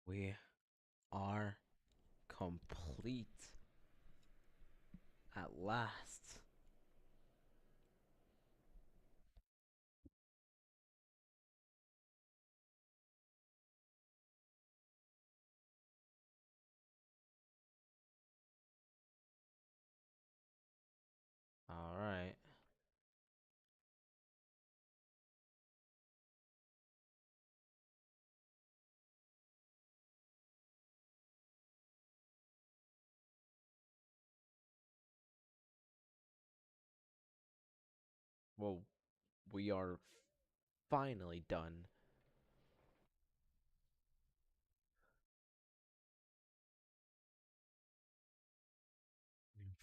We are complete. At last. Alright. Well, we are finally done.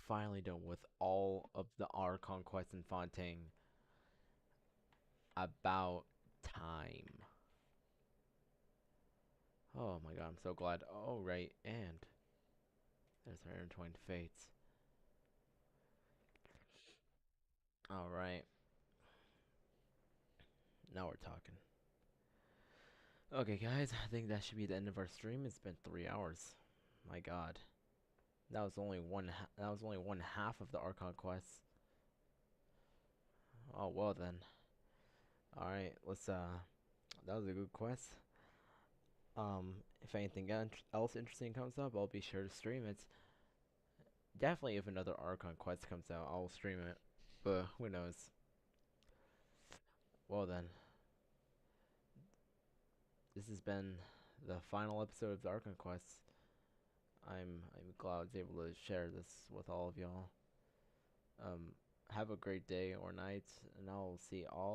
Finally done with all of the Archon quests in Fontaine. About time. Oh my god, I'm so glad. Oh, right, and there's our intertwined fates. Alright. Now we're talking. Okay, guys, I think that should be the end of our stream. It's been 3 hours. My god. That was only one half of the Archon quests. Oh, well then. Alright, let's that was a good quest. If anything else interesting comes up, I'll be sure to stream it. Definitely if another Archon quest comes out, I'll stream it. But who knows? Well then. This has been the final episode of the Archon Quest. I'm glad I was able to share this with all of y'all. Have a great day or night, and I'll see all